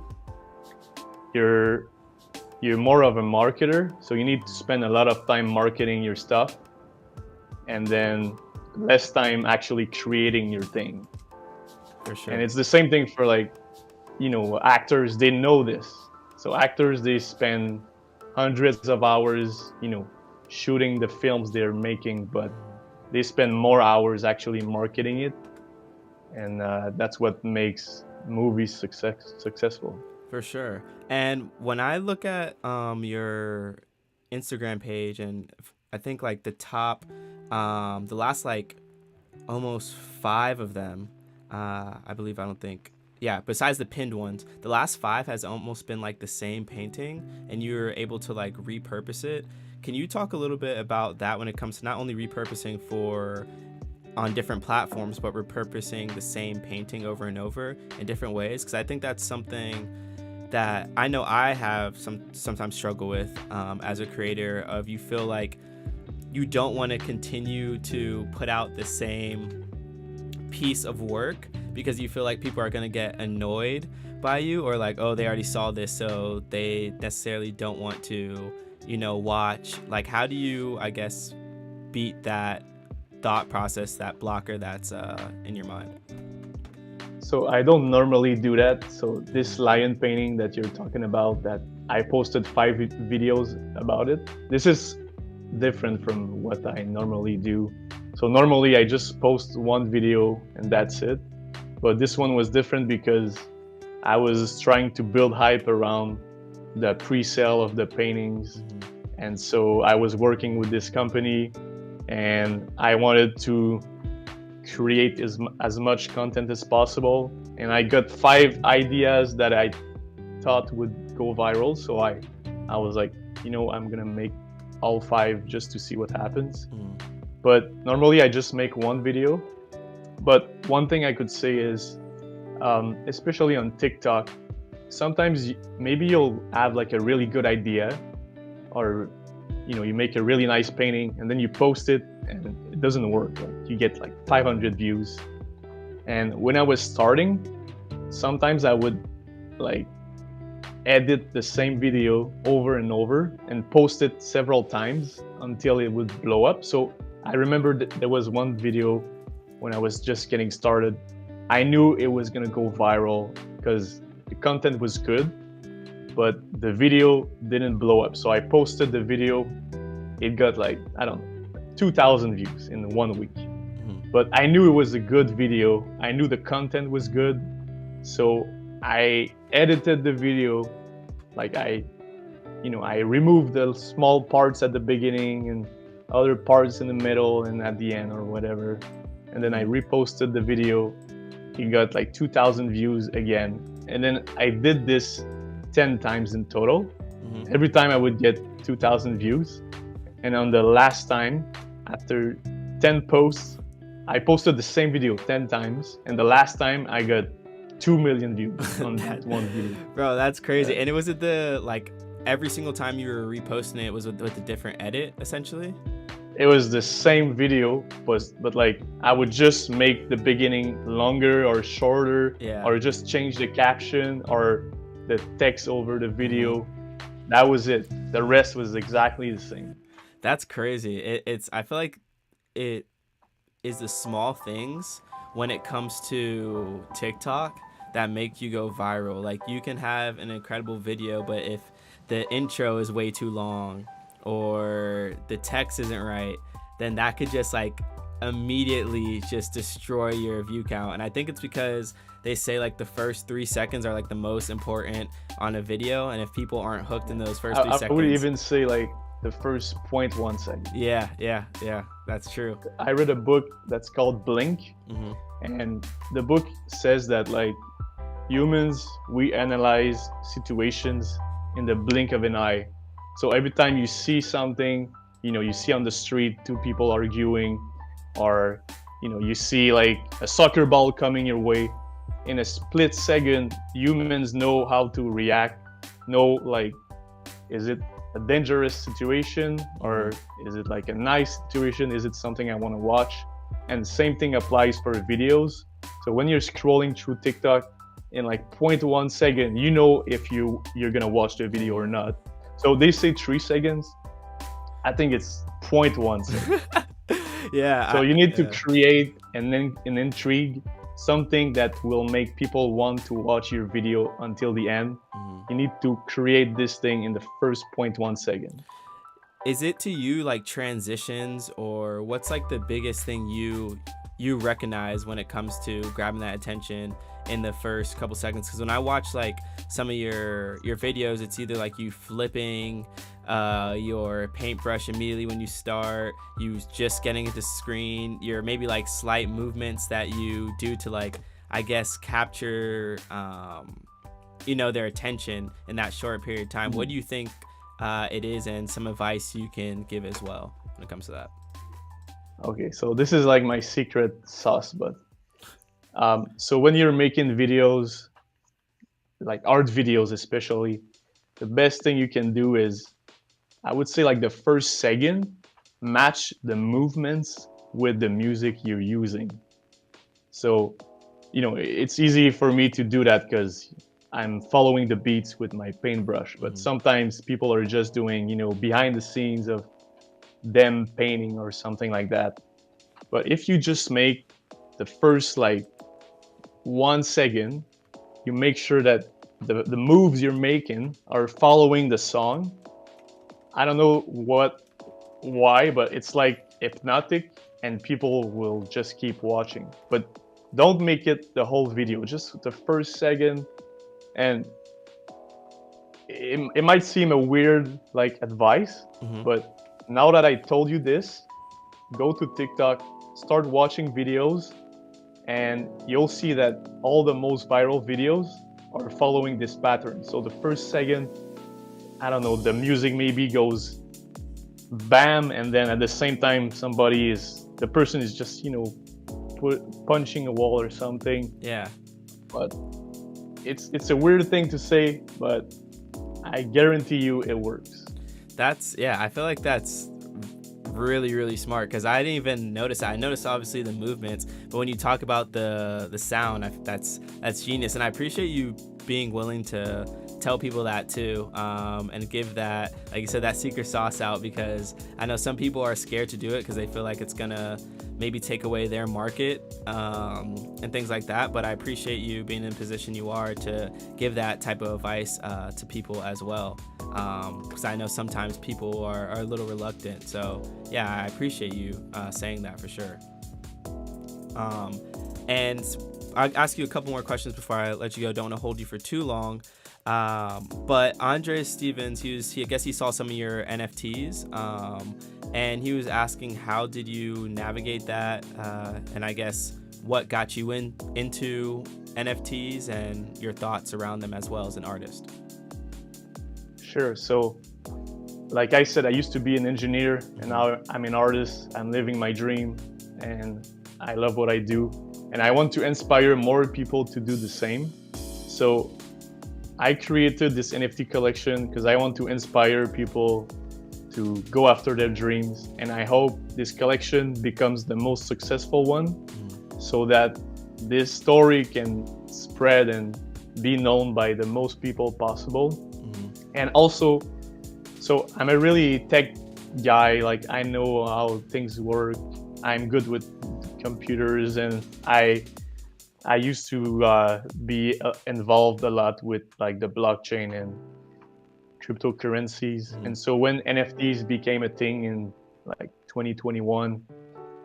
you're more of a marketer, so you need to spend a lot of time marketing your stuff and then less time actually creating your thing. For sure. And it's the same thing for like, actors, they know this. So actors, they spend hundreds of hours, shooting the films they're making, but they spend more hours actually marketing it. And that's what makes movies successful. For sure. And when I look at your Instagram page, and I think like the last like almost 5 of them, I believe, I don't think, yeah, besides the pinned ones, the last 5 has almost been like the same painting, and you're able to like repurpose it. Can you talk a little bit about that when it comes to not only repurposing for on different platforms, but repurposing the same painting over and over in different ways. Because I think that's something that I know I have sometimes struggle with as a creator. Of you feel like you don't want to continue to put out the same piece of work because you feel like people are going to get annoyed by you, or like, oh, they already saw this, so they necessarily don't want to, watch. Like, how do you, I guess, beat that thought process, that blocker that's in your mind? So I don't normally do that. So this lion painting that you're talking about, that I posted 5 videos about it, this is different from what I normally do. So normally I just post 1 video and that's it. But this one was different because I was trying to build hype around the pre-sale of the paintings. And so I was working with this company and I wanted to create as much content as possible. And I got 5 ideas that I thought would go viral. So I was like, I'm gonna make all 5 just to see what happens. But normally I just make 1 video. But one thing I could say is, especially on TikTok, sometimes maybe you'll have like a really good idea, or you make a really nice painting and then you post it and it doesn't work. Like, you get like 500 views. And when I was starting, sometimes I would like edit the same video over and over and post it several times until it would blow up. So I remember that there was one video when I was just getting started. I knew it was gonna go viral because the content was good, but the video didn't blow up. So I posted the video, it got like, I don't know, 2,000 views in 1 week. But I knew it was a good video. I knew the content was good. So I edited the video, like I removed the small parts at the beginning and other parts in the middle and at the end or whatever. And then I reposted the video. It got like 2,000 views again. And then I did this 10 times in total. Every time I would get 2,000 views. And on the last time, after 10 posts, I posted the same video 10 times. And the last time I got 2 million views on that one video. Bro, that's crazy. And it was every single time you were reposting it was with a different edit, essentially? It was the same video, but like I would just make the beginning longer or shorter, or just change the caption or the text over the video. That was it. The rest was exactly the same. That's crazy. I feel like it is the small things when it comes to TikTok that make you go viral. Like, you can have an incredible video, but if the intro is way too long or the text isn't right, then that could just like immediately just destroy your view count. And I think it's because they say like the first 3 seconds are like the most important on a video, and if people aren't hooked in those first 3 seconds, I would even say like the first 0.1 second. Yeah, that's true. I read a book that's called Blink, and the book says that like humans, we analyze situations in the blink of an eye. So every time you see something, you see on the street 2 people arguing, or you see like a soccer ball coming your way, in a split second, humans know how to react. Know like, is it a dangerous situation, or is it like a nice situation? Is it something I want to watch? And same thing applies for videos. So when you're scrolling through TikTok, in like 0.1 second, if you're gonna watch the video or not. So they say 3 seconds. I think it's 0.1 second. Yeah. So you need to create an intrigue, something that will make people want to watch your video until the end. You need to create this thing in the first 0.1 second. Is it to you like transitions, or what's like the biggest thing you recognize when it comes to grabbing that attention in the first couple seconds? Because when I watch like some of your videos, it's either like you flipping your paintbrush immediately when you start, you just getting into screen, your maybe like slight movements that you do to like, I guess, capture their attention in that short period of time. What do you think it is, and some advice you can give as well when it comes to that? Okay, so this is like my secret sauce, but so when you're making videos, like art videos especially, the best thing you can do is, I would say, like the first second, match the movements with the music you're using. So, it's easy for me to do that because I'm following the beats with my paintbrush. But Mm-hmm. sometimes people are just doing, behind the scenes of them painting or something like that. But if you just make the first like 1 second, you make sure that the moves you're making are following the song. I don't know why, but it's like hypnotic and people will just keep watching. But don't make it the whole video, just the first second. And it might seem a weird like advice, Mm-hmm. but now that I told you this, go to TikTok, start watching videos, and you'll see that all the most viral videos are following this pattern. So the first second, I don't know, the music maybe goes bam, and then at the same time the person is just punching a wall or something. Yeah. But it's a weird thing to say, but I guarantee you it works. I feel like that's really, really smart, because I didn't even notice that. I noticed obviously the movements, but when you talk about the sound, that's genius. And I appreciate you being willing to tell people that too, and give that, like you said, that secret sauce out, because I know some people are scared to do it because they feel like it's gonna maybe take away their market, and things like that. But I appreciate you being in the position you are to give that type of advice to people as well, because I know sometimes people are a little reluctant. So yeah, I appreciate you saying that for sure. And I'll ask you a couple more questions before I let you go. Don't want to hold you for too long. But Andres Stevens, I guess he saw some of your NFTs, and he was asking, how did you navigate that? And I guess what got you into NFTs and your thoughts around them as well as an artist. Sure. So, like I said, I used to be an engineer, and now I'm an artist. I'm living my dream, and I love what I do, and I want to inspire more people to do the same. So I created this NFT collection because I want to inspire people to go after their dreams, and I hope this collection becomes the most successful one, so that this story can spread and be known by the most people possible. And also, so I'm a really tech guy, like I know how things work. I'm good with computers, and I used to be involved a lot with like the blockchain and cryptocurrencies. And so when NFTs became a thing in like 2021,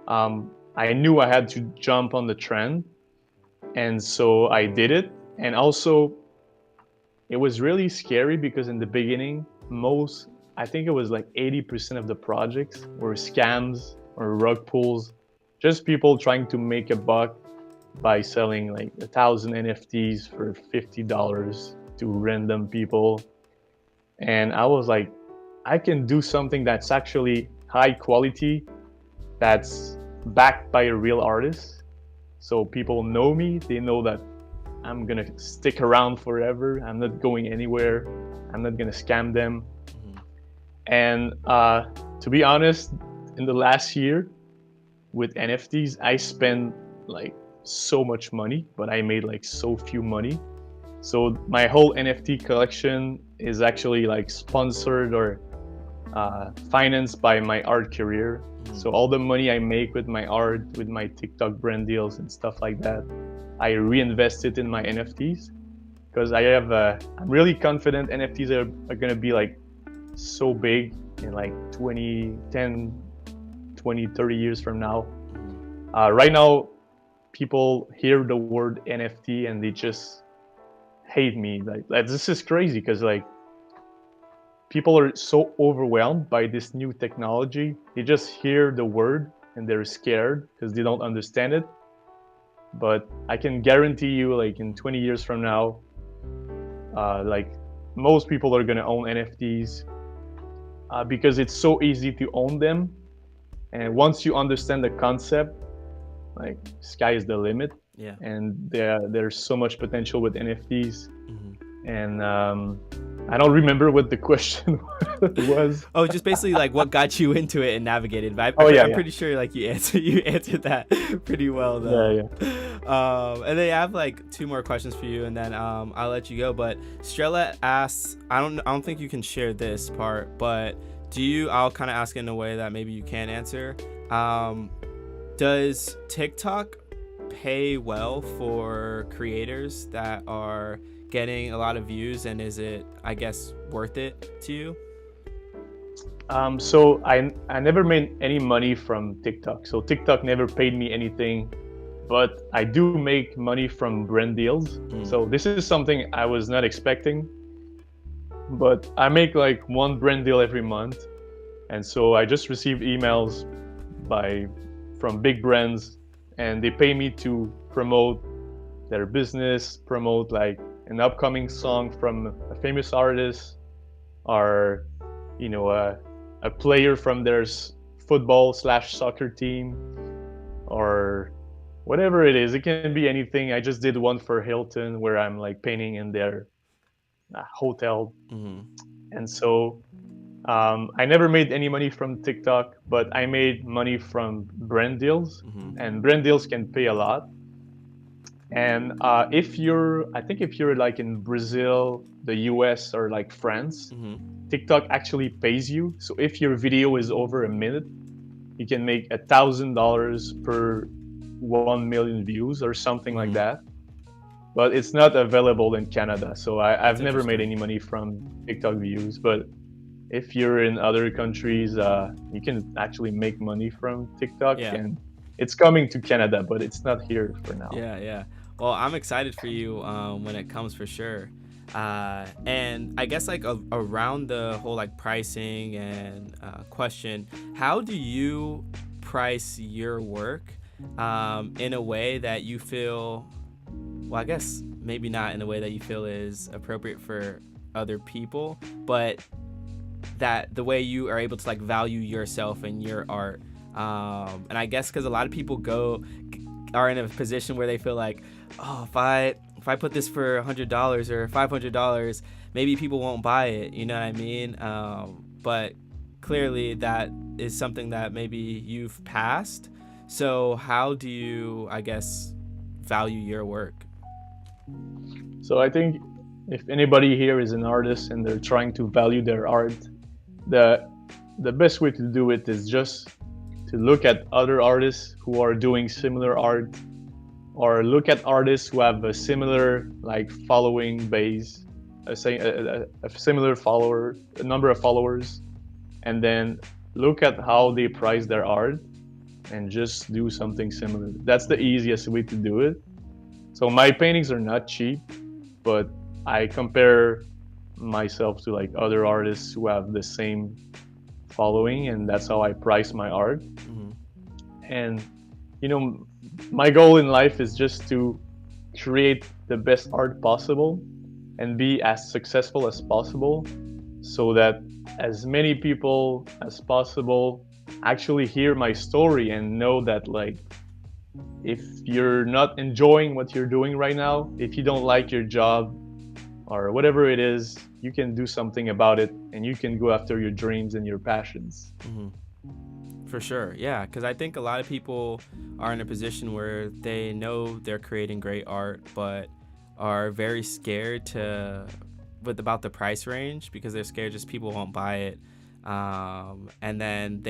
I knew I had to jump on the trend, and so I did it. And also, it was really scary because in the beginning, I think it was like 80% of the projects were scams or rug pulls, just people trying to make a buck by selling like 1,000 NFTs for $50 to random people. And I was like, I can do something that's actually high quality, that's backed by a real artist. So people know me, they know that I'm gonna stick around forever. I'm not going anywhere. I'm not gonna scam them. And to be honest, in the last year with NFTs, I spent like so much money, but I made like so few money. So my whole NFT collection is actually like sponsored or financed by my art career. So all the money I make with my art, with my TikTok brand deals and stuff like that, I reinvest it in my NFTs, because I'm really confident NFTs are gonna be like so big in like 30 years from now. Right now, people hear the word NFT and they just hate me. Like this is crazy, because like people are so overwhelmed by this new technology. They just hear the word and they're scared because they don't understand it. But I can guarantee you, like in 20 years from now, like most people are gonna own NFTs, because it's so easy to own them. And once you understand the concept, like sky is the limit. Yeah. And there's so much potential with NFTs. Mm-hmm. And I don't remember what the question was. Oh, just basically like what got you into it and navigated. But Oh yeah, I'm yeah, pretty sure like you answered that pretty well though. yeah. And they have like two more questions for you, and then I'll let you go. But Strella asks, I don't think you can share this part, but I'll kind of ask it in a way that maybe you can answer. Does TikTok pay well for creators that are getting a lot of views, and is it, I guess, worth it to you? So I never made any money from TikTok. So TikTok never paid me anything, but I do make money from brand deals. So this is something I was not expecting, but I make like one brand deal every month. And so I just receive emails from big brands, and they pay me to promote their business, promote like an upcoming song from a famous artist, or a player from their football/soccer team, or whatever it is. It can be anything. I just did one for Hilton where I'm like painting in their hotel. And so I never made any money from TikTok, but I made money from brand deals, and brand deals can pay a lot. And I think if you're like in Brazil, the US, or like France, TikTok actually pays you. So if your video is over a minute, you can make $1,000 per 1 million views or something like that. But it's not available in Canada. So I've never made any money from TikTok views. But if you're in other countries, you can actually make money from TikTok. Yeah. And it's coming to Canada, but it's not here for now. Yeah. Well, I'm excited for you when it comes, for sure. And I guess like around the whole like pricing and question, how do you price your work in a way that you feel, well, I guess maybe not in a way that you feel is appropriate for other people, but that the way you are able to like value yourself and your art. And I guess because a lot of people are in a position where they feel like, oh, if I put this for $100 or $500, maybe people won't buy it. You know what I mean? But clearly that is something that maybe you've passed. So how do you, I guess, value your work? So I think if anybody here is an artist and they're trying to value their art, the best way to do it is just to look at other artists who are doing similar art, or look at artists who have a similar like following base, a similar a number of followers, and then look at how they price their art and just do something similar. That's the easiest way to do it. So my paintings are not cheap, but I compare myself to like other artists who have the same following, and that's how I price my art. And my goal in life is just to create the best art possible and be as successful as possible, so that as many people as possible actually hear my story and know that like, if you're not enjoying what you're doing right now, if you don't like your job or whatever it is, you can do something about it, and you can go after your dreams and your passions. For sure, yeah, because I think a lot of people are in a position where they know they're creating great art, but are very scared about the price range, because they're scared just people won't buy it. And then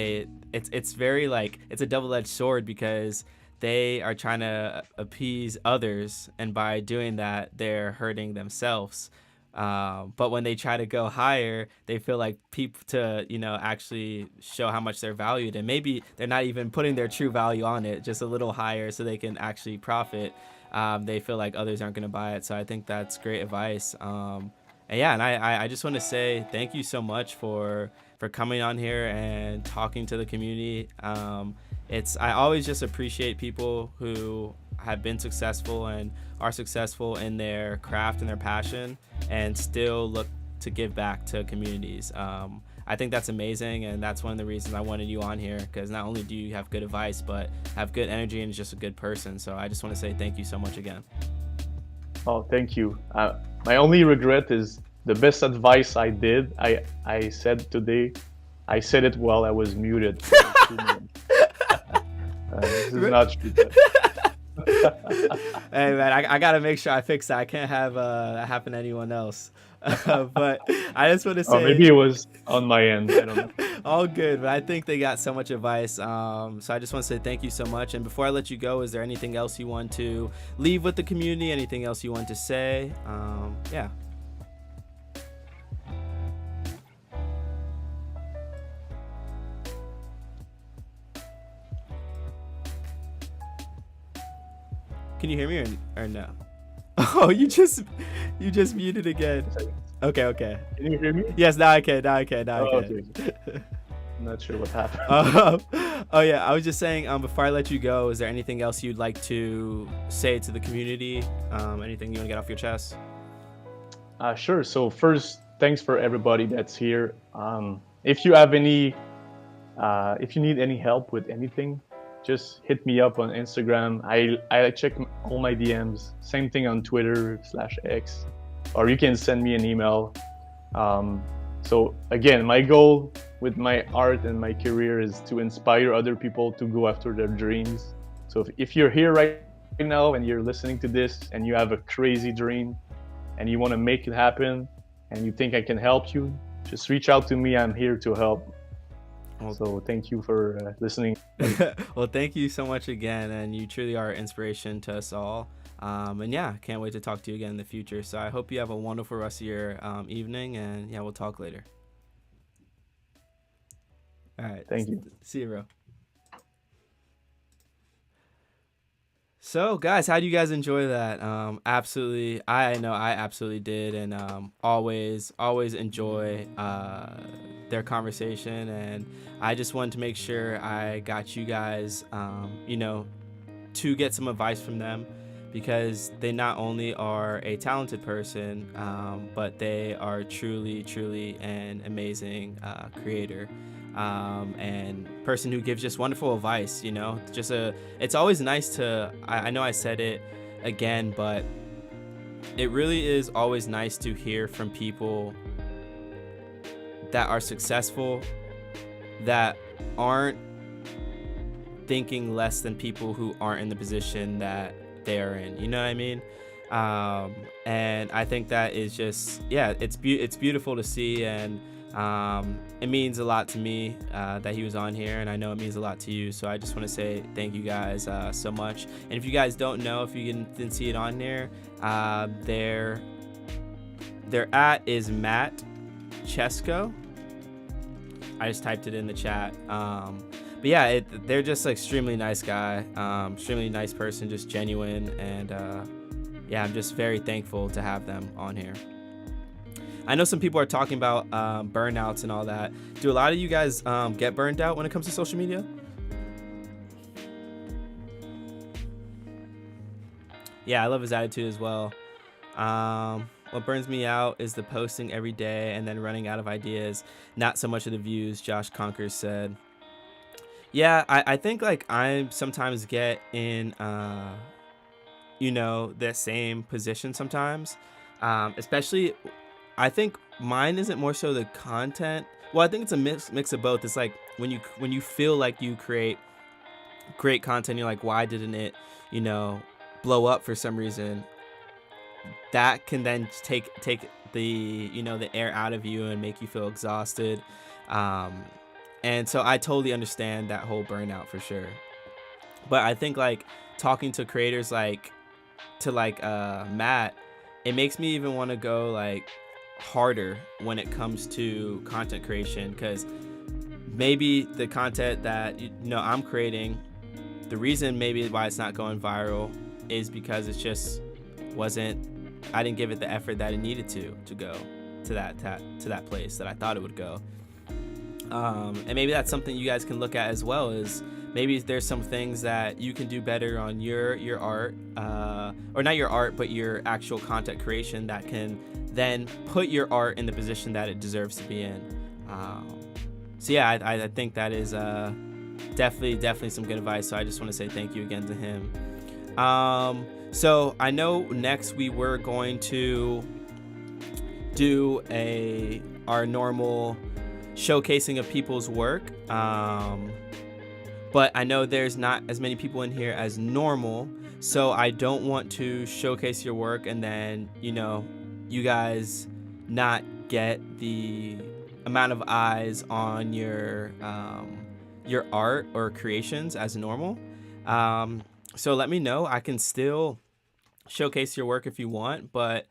it's very like, it's a double-edged sword, because they are trying to appease others, and by doing that, they're hurting themselves. But when they try to go higher, they feel like people to, actually show how much they're valued, and maybe they're not even putting their true value on it, just a little higher so they can actually profit. They feel like others aren't going to buy it. So I think that's great advice. And I just want to say thank you so much for coming on here and talking to the community. I always just appreciate people who have been successful and are successful in their craft and their passion, and still look to give back to communities. I think that's amazing, and that's one of the reasons I wanted you on here, because not only do you have good advice, but have good energy and just a good person. So I just want to say thank you so much again. Oh, thank you. My only regret is the best advice I did. I said today, I said it while I was muted. This is not true. Hey man, I gotta make sure I fix that. I can't have that happen to anyone else. But I just want to say, maybe it was on my end. I don't know. All good, but I think they got so much advice. So I just want to say thank you so much. And before I let you go, is there anything else you want to leave with the community? Anything else you want to say? Yeah. Can you hear me or no? Oh, you just muted again. Okay. Can you hear me? Yes, now I can. Okay. I'm not sure what happened. Oh yeah, I was just saying, before I let you go, is there anything else you'd like to say to the community? Anything you want to get off your chest? Sure. So first, thanks for everybody that's here. If you have any, if you need any help with anything, just hit me up on Instagram. I check all my DMs. Same thing on Twitter/X, or you can send me an email. So again, my goal with my art and my career is to inspire other people to go after their dreams. So if you're here right now and you're listening to this and you have a crazy dream and you want to make it happen and you think I can help you, just reach out to me. I'm here to help. So thank you for listening. Well, thank you so much again, and you truly are an inspiration to us all. And yeah, can't wait to talk to you again in the future. So I hope you have a wonderful rest of your evening, and yeah, we'll talk later. All right. Thank you. See you, bro. So guys, how do you guys enjoy that? Absolutely. I know I absolutely did, and always enjoy their conversation, and I just wanted to make sure I got you guys, to get some advice from them, because they not only are a talented person, but they are truly an amazing creator. And person who gives just wonderful advice, it's always nice to, I know I said it again, but it really is always nice to hear from people that are successful, that aren't thinking less than people who aren't in the position that they are in, you know what I mean? And I think that is just, it's beautiful to see, and it means a lot to me that he was on here, and I know it means a lot to you. So I just want to say thank you guys so much. And if you guys don't know, if you didn't see it on there, their @ is Matt Chessco. I just typed it in the chat. But yeah, they're just like extremely nice guy, extremely nice person, just genuine, and yeah, I'm just very thankful to have them on here. I know some people are talking about burnouts and all that. Do a lot of you guys get burned out when it comes to social media? Yeah, I love his attitude as well. What burns me out is the posting every day and then running out of ideas. Not so much of the views, Josh Conkers said. Yeah, I think like I sometimes get in, the same position sometimes, especially. I think mine isn't more so the content. Well, I think it's a mix of both. It's like when you feel like you create great content, you're like, why didn't it, blow up for some reason? That can then take the the air out of you and make you feel exhausted. And so I totally understand that whole burnout for sure. But I think like talking to creators like Matt, it makes me even want to go like harder when it comes to content creation, because maybe the content that I'm creating, the reason maybe why it's not going viral is because it's just I didn't give it the effort that it needed to go to that place that I thought it would go. And maybe that's something you guys can look at as well, is maybe there's some things that you can do better on your art, or not your art, but your actual content creation that can then put your art in the position that it deserves to be in. So yeah, I think that is definitely some good advice. So I just want to say thank you again to him. So I know next we were going to do our normal showcasing of people's work, but I know there's not as many people in here as normal, so I don't want to showcase your work and then you guys not get the amount of eyes on your art or creations as normal. So let me know. I can still showcase your work if you want, but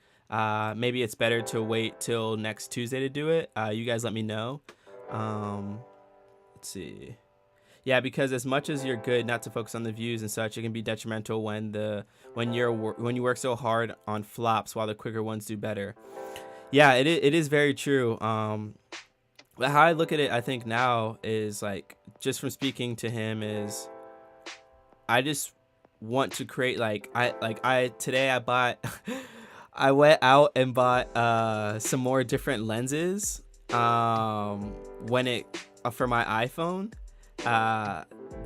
maybe it's better to wait till next Tuesday to do it. You guys let me know. Let's see. Yeah, because as much as you're good not to focus on the views and such, it can be detrimental when you work so hard on flops while the quicker ones do better. Yeah, it is very true. But how I look at it, I think now is like, just from speaking to him, is I just want to create today I bought I went out and bought some more different lenses when it for my iPhone,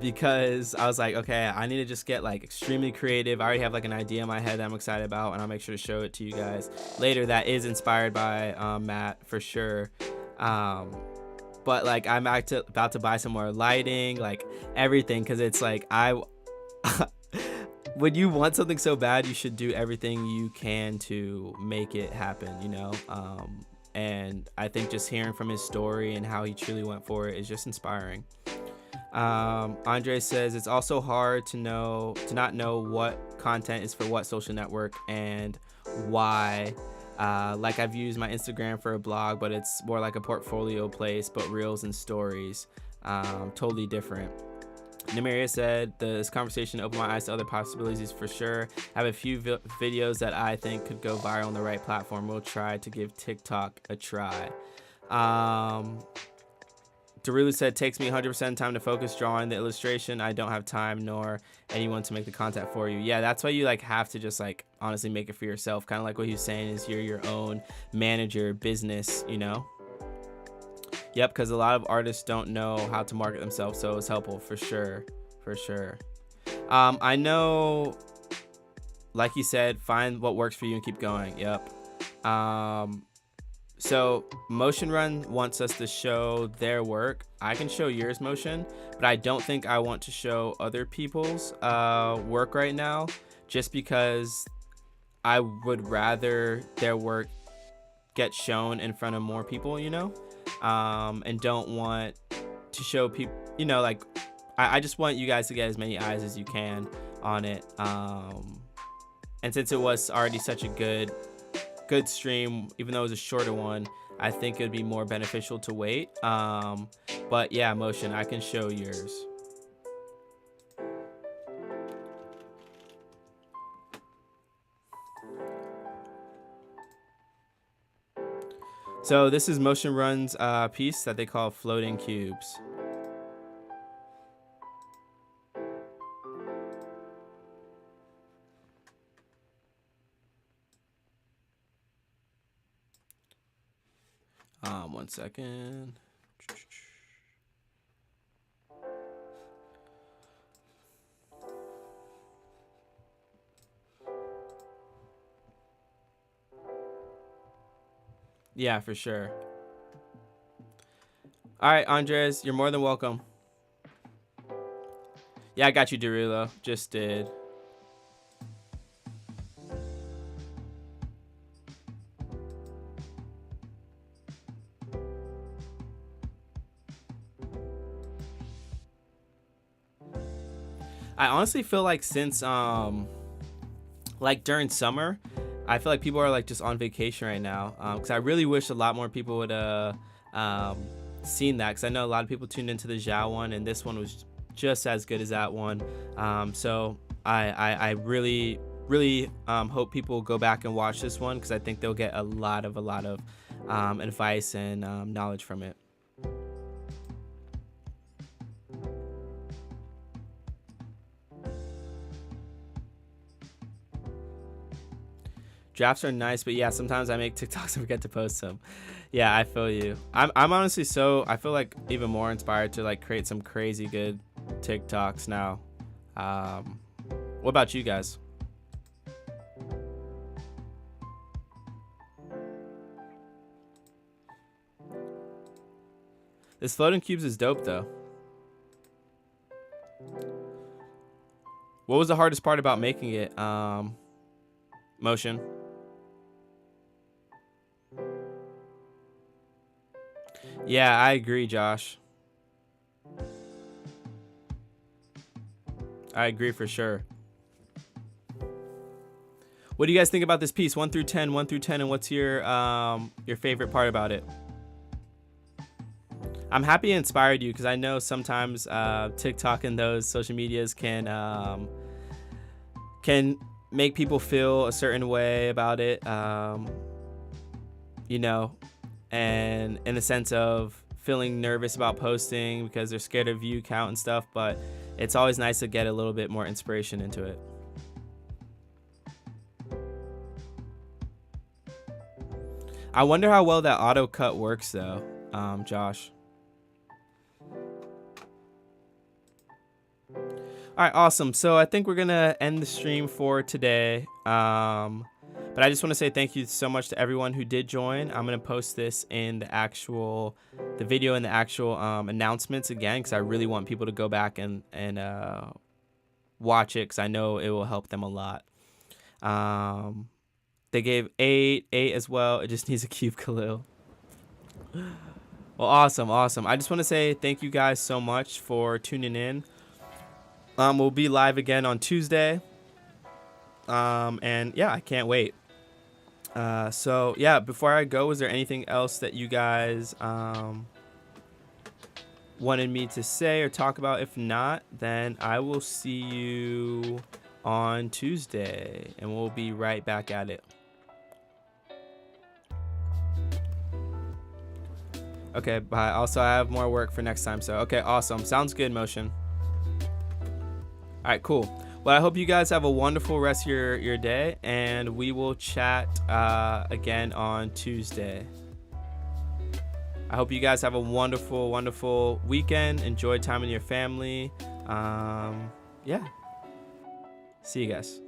because I was like, okay, I need to just get like extremely creative. I already have like an idea in my head that I'm excited about, and I'll make sure to show it to you guys later. That is inspired by Matt for sure. But like I'm about to buy some more lighting, like everything, because it's like when you want something so bad, you should do everything you can to make it happen, and I think just hearing from his story and how he truly went for it is just inspiring. Andre says it's also hard to not know what content is for what social network and why. Like I've used my Instagram for a blog, but it's more like a portfolio place, but reels and stories, totally different. Namiria said this conversation opened my eyes to other possibilities for sure. I have a few videos that I think could go viral on the right platform. We'll try to give TikTok a try. Darulu said, takes me 100% time to focus drawing the illustration. I don't have time nor anyone to make the content for you. Yeah, that's why you like have to just like honestly make it for yourself. Kind of like what he was saying, is you're your own manager, business, Yep, because a lot of artists don't know how to market themselves, so it's helpful for sure. I know, like you said, find what works for you and keep going. Yep. So Motion Run wants us to show their work. I can show yours, Motion, but I don't think I want to show other people's work right now, just because I would rather their work get shown in front of more people, and don't want to show people, like I just want you guys to get as many eyes as you can on it. And since it was already such a good stream, even though it was a shorter one, I think it would be more beneficial to wait. But yeah, Motion, I can show yours. So this is Motion Run's piece that they call Floating Cubes. One second. Yeah, for sure. All right, Andres, you're more than welcome. Yeah, I got you, Derulo. Just did. I honestly feel like since like during summer, I feel like people are like just on vacation right now, because I really wish a lot more people would seen that, because I know a lot of people tuned into the Zhao one, and this one was just as good as that one. So I really hope people go back and watch this one, because I think they'll get a lot of advice and knowledge from it. Drafts are nice, but yeah, sometimes I make TikToks and forget to post them. Yeah, I feel you. I'm honestly I feel like even more inspired to like create some crazy good TikToks now. What about you guys? This floating cubes is dope though. What was the hardest part about making it? Motion. Yeah, I agree, Josh. I agree for sure. What do you guys think about this piece? 1 through 10, 1 through 10, and what's your favorite part about it? I'm happy it inspired you, because I know sometimes TikTok and those social medias can make people feel a certain way about it, you know, and in the sense of feeling nervous about posting because they're scared of view count and stuff, but it's always nice to get a little bit more inspiration into it. I wonder how well that auto cut works though, Josh. All right, awesome. So I think we're gonna end the stream for today. But I just want to say thank you so much to everyone who did join. I'm gonna post this in the video and the actual announcements again, because I really want people to go back and watch it, because I know it will help them a lot. They gave 8 as well. It just needs a cube, Khalil. Well, awesome. I just want to say thank you guys so much for tuning in. We'll be live again on Tuesday. And yeah, I can't wait. So yeah, before I go, is there anything else that you guys wanted me to say or talk about? If not, then I will see you on Tuesday, and we'll be right back at it. Okay, bye. Also, I have more work for next time, so okay, awesome. Sounds good, Motion. All right, cool. Well, I hope you guys have a wonderful rest of your day, and we will chat again on Tuesday. I hope you guys have a wonderful, wonderful weekend. Enjoy time with your family. Yeah. See you guys.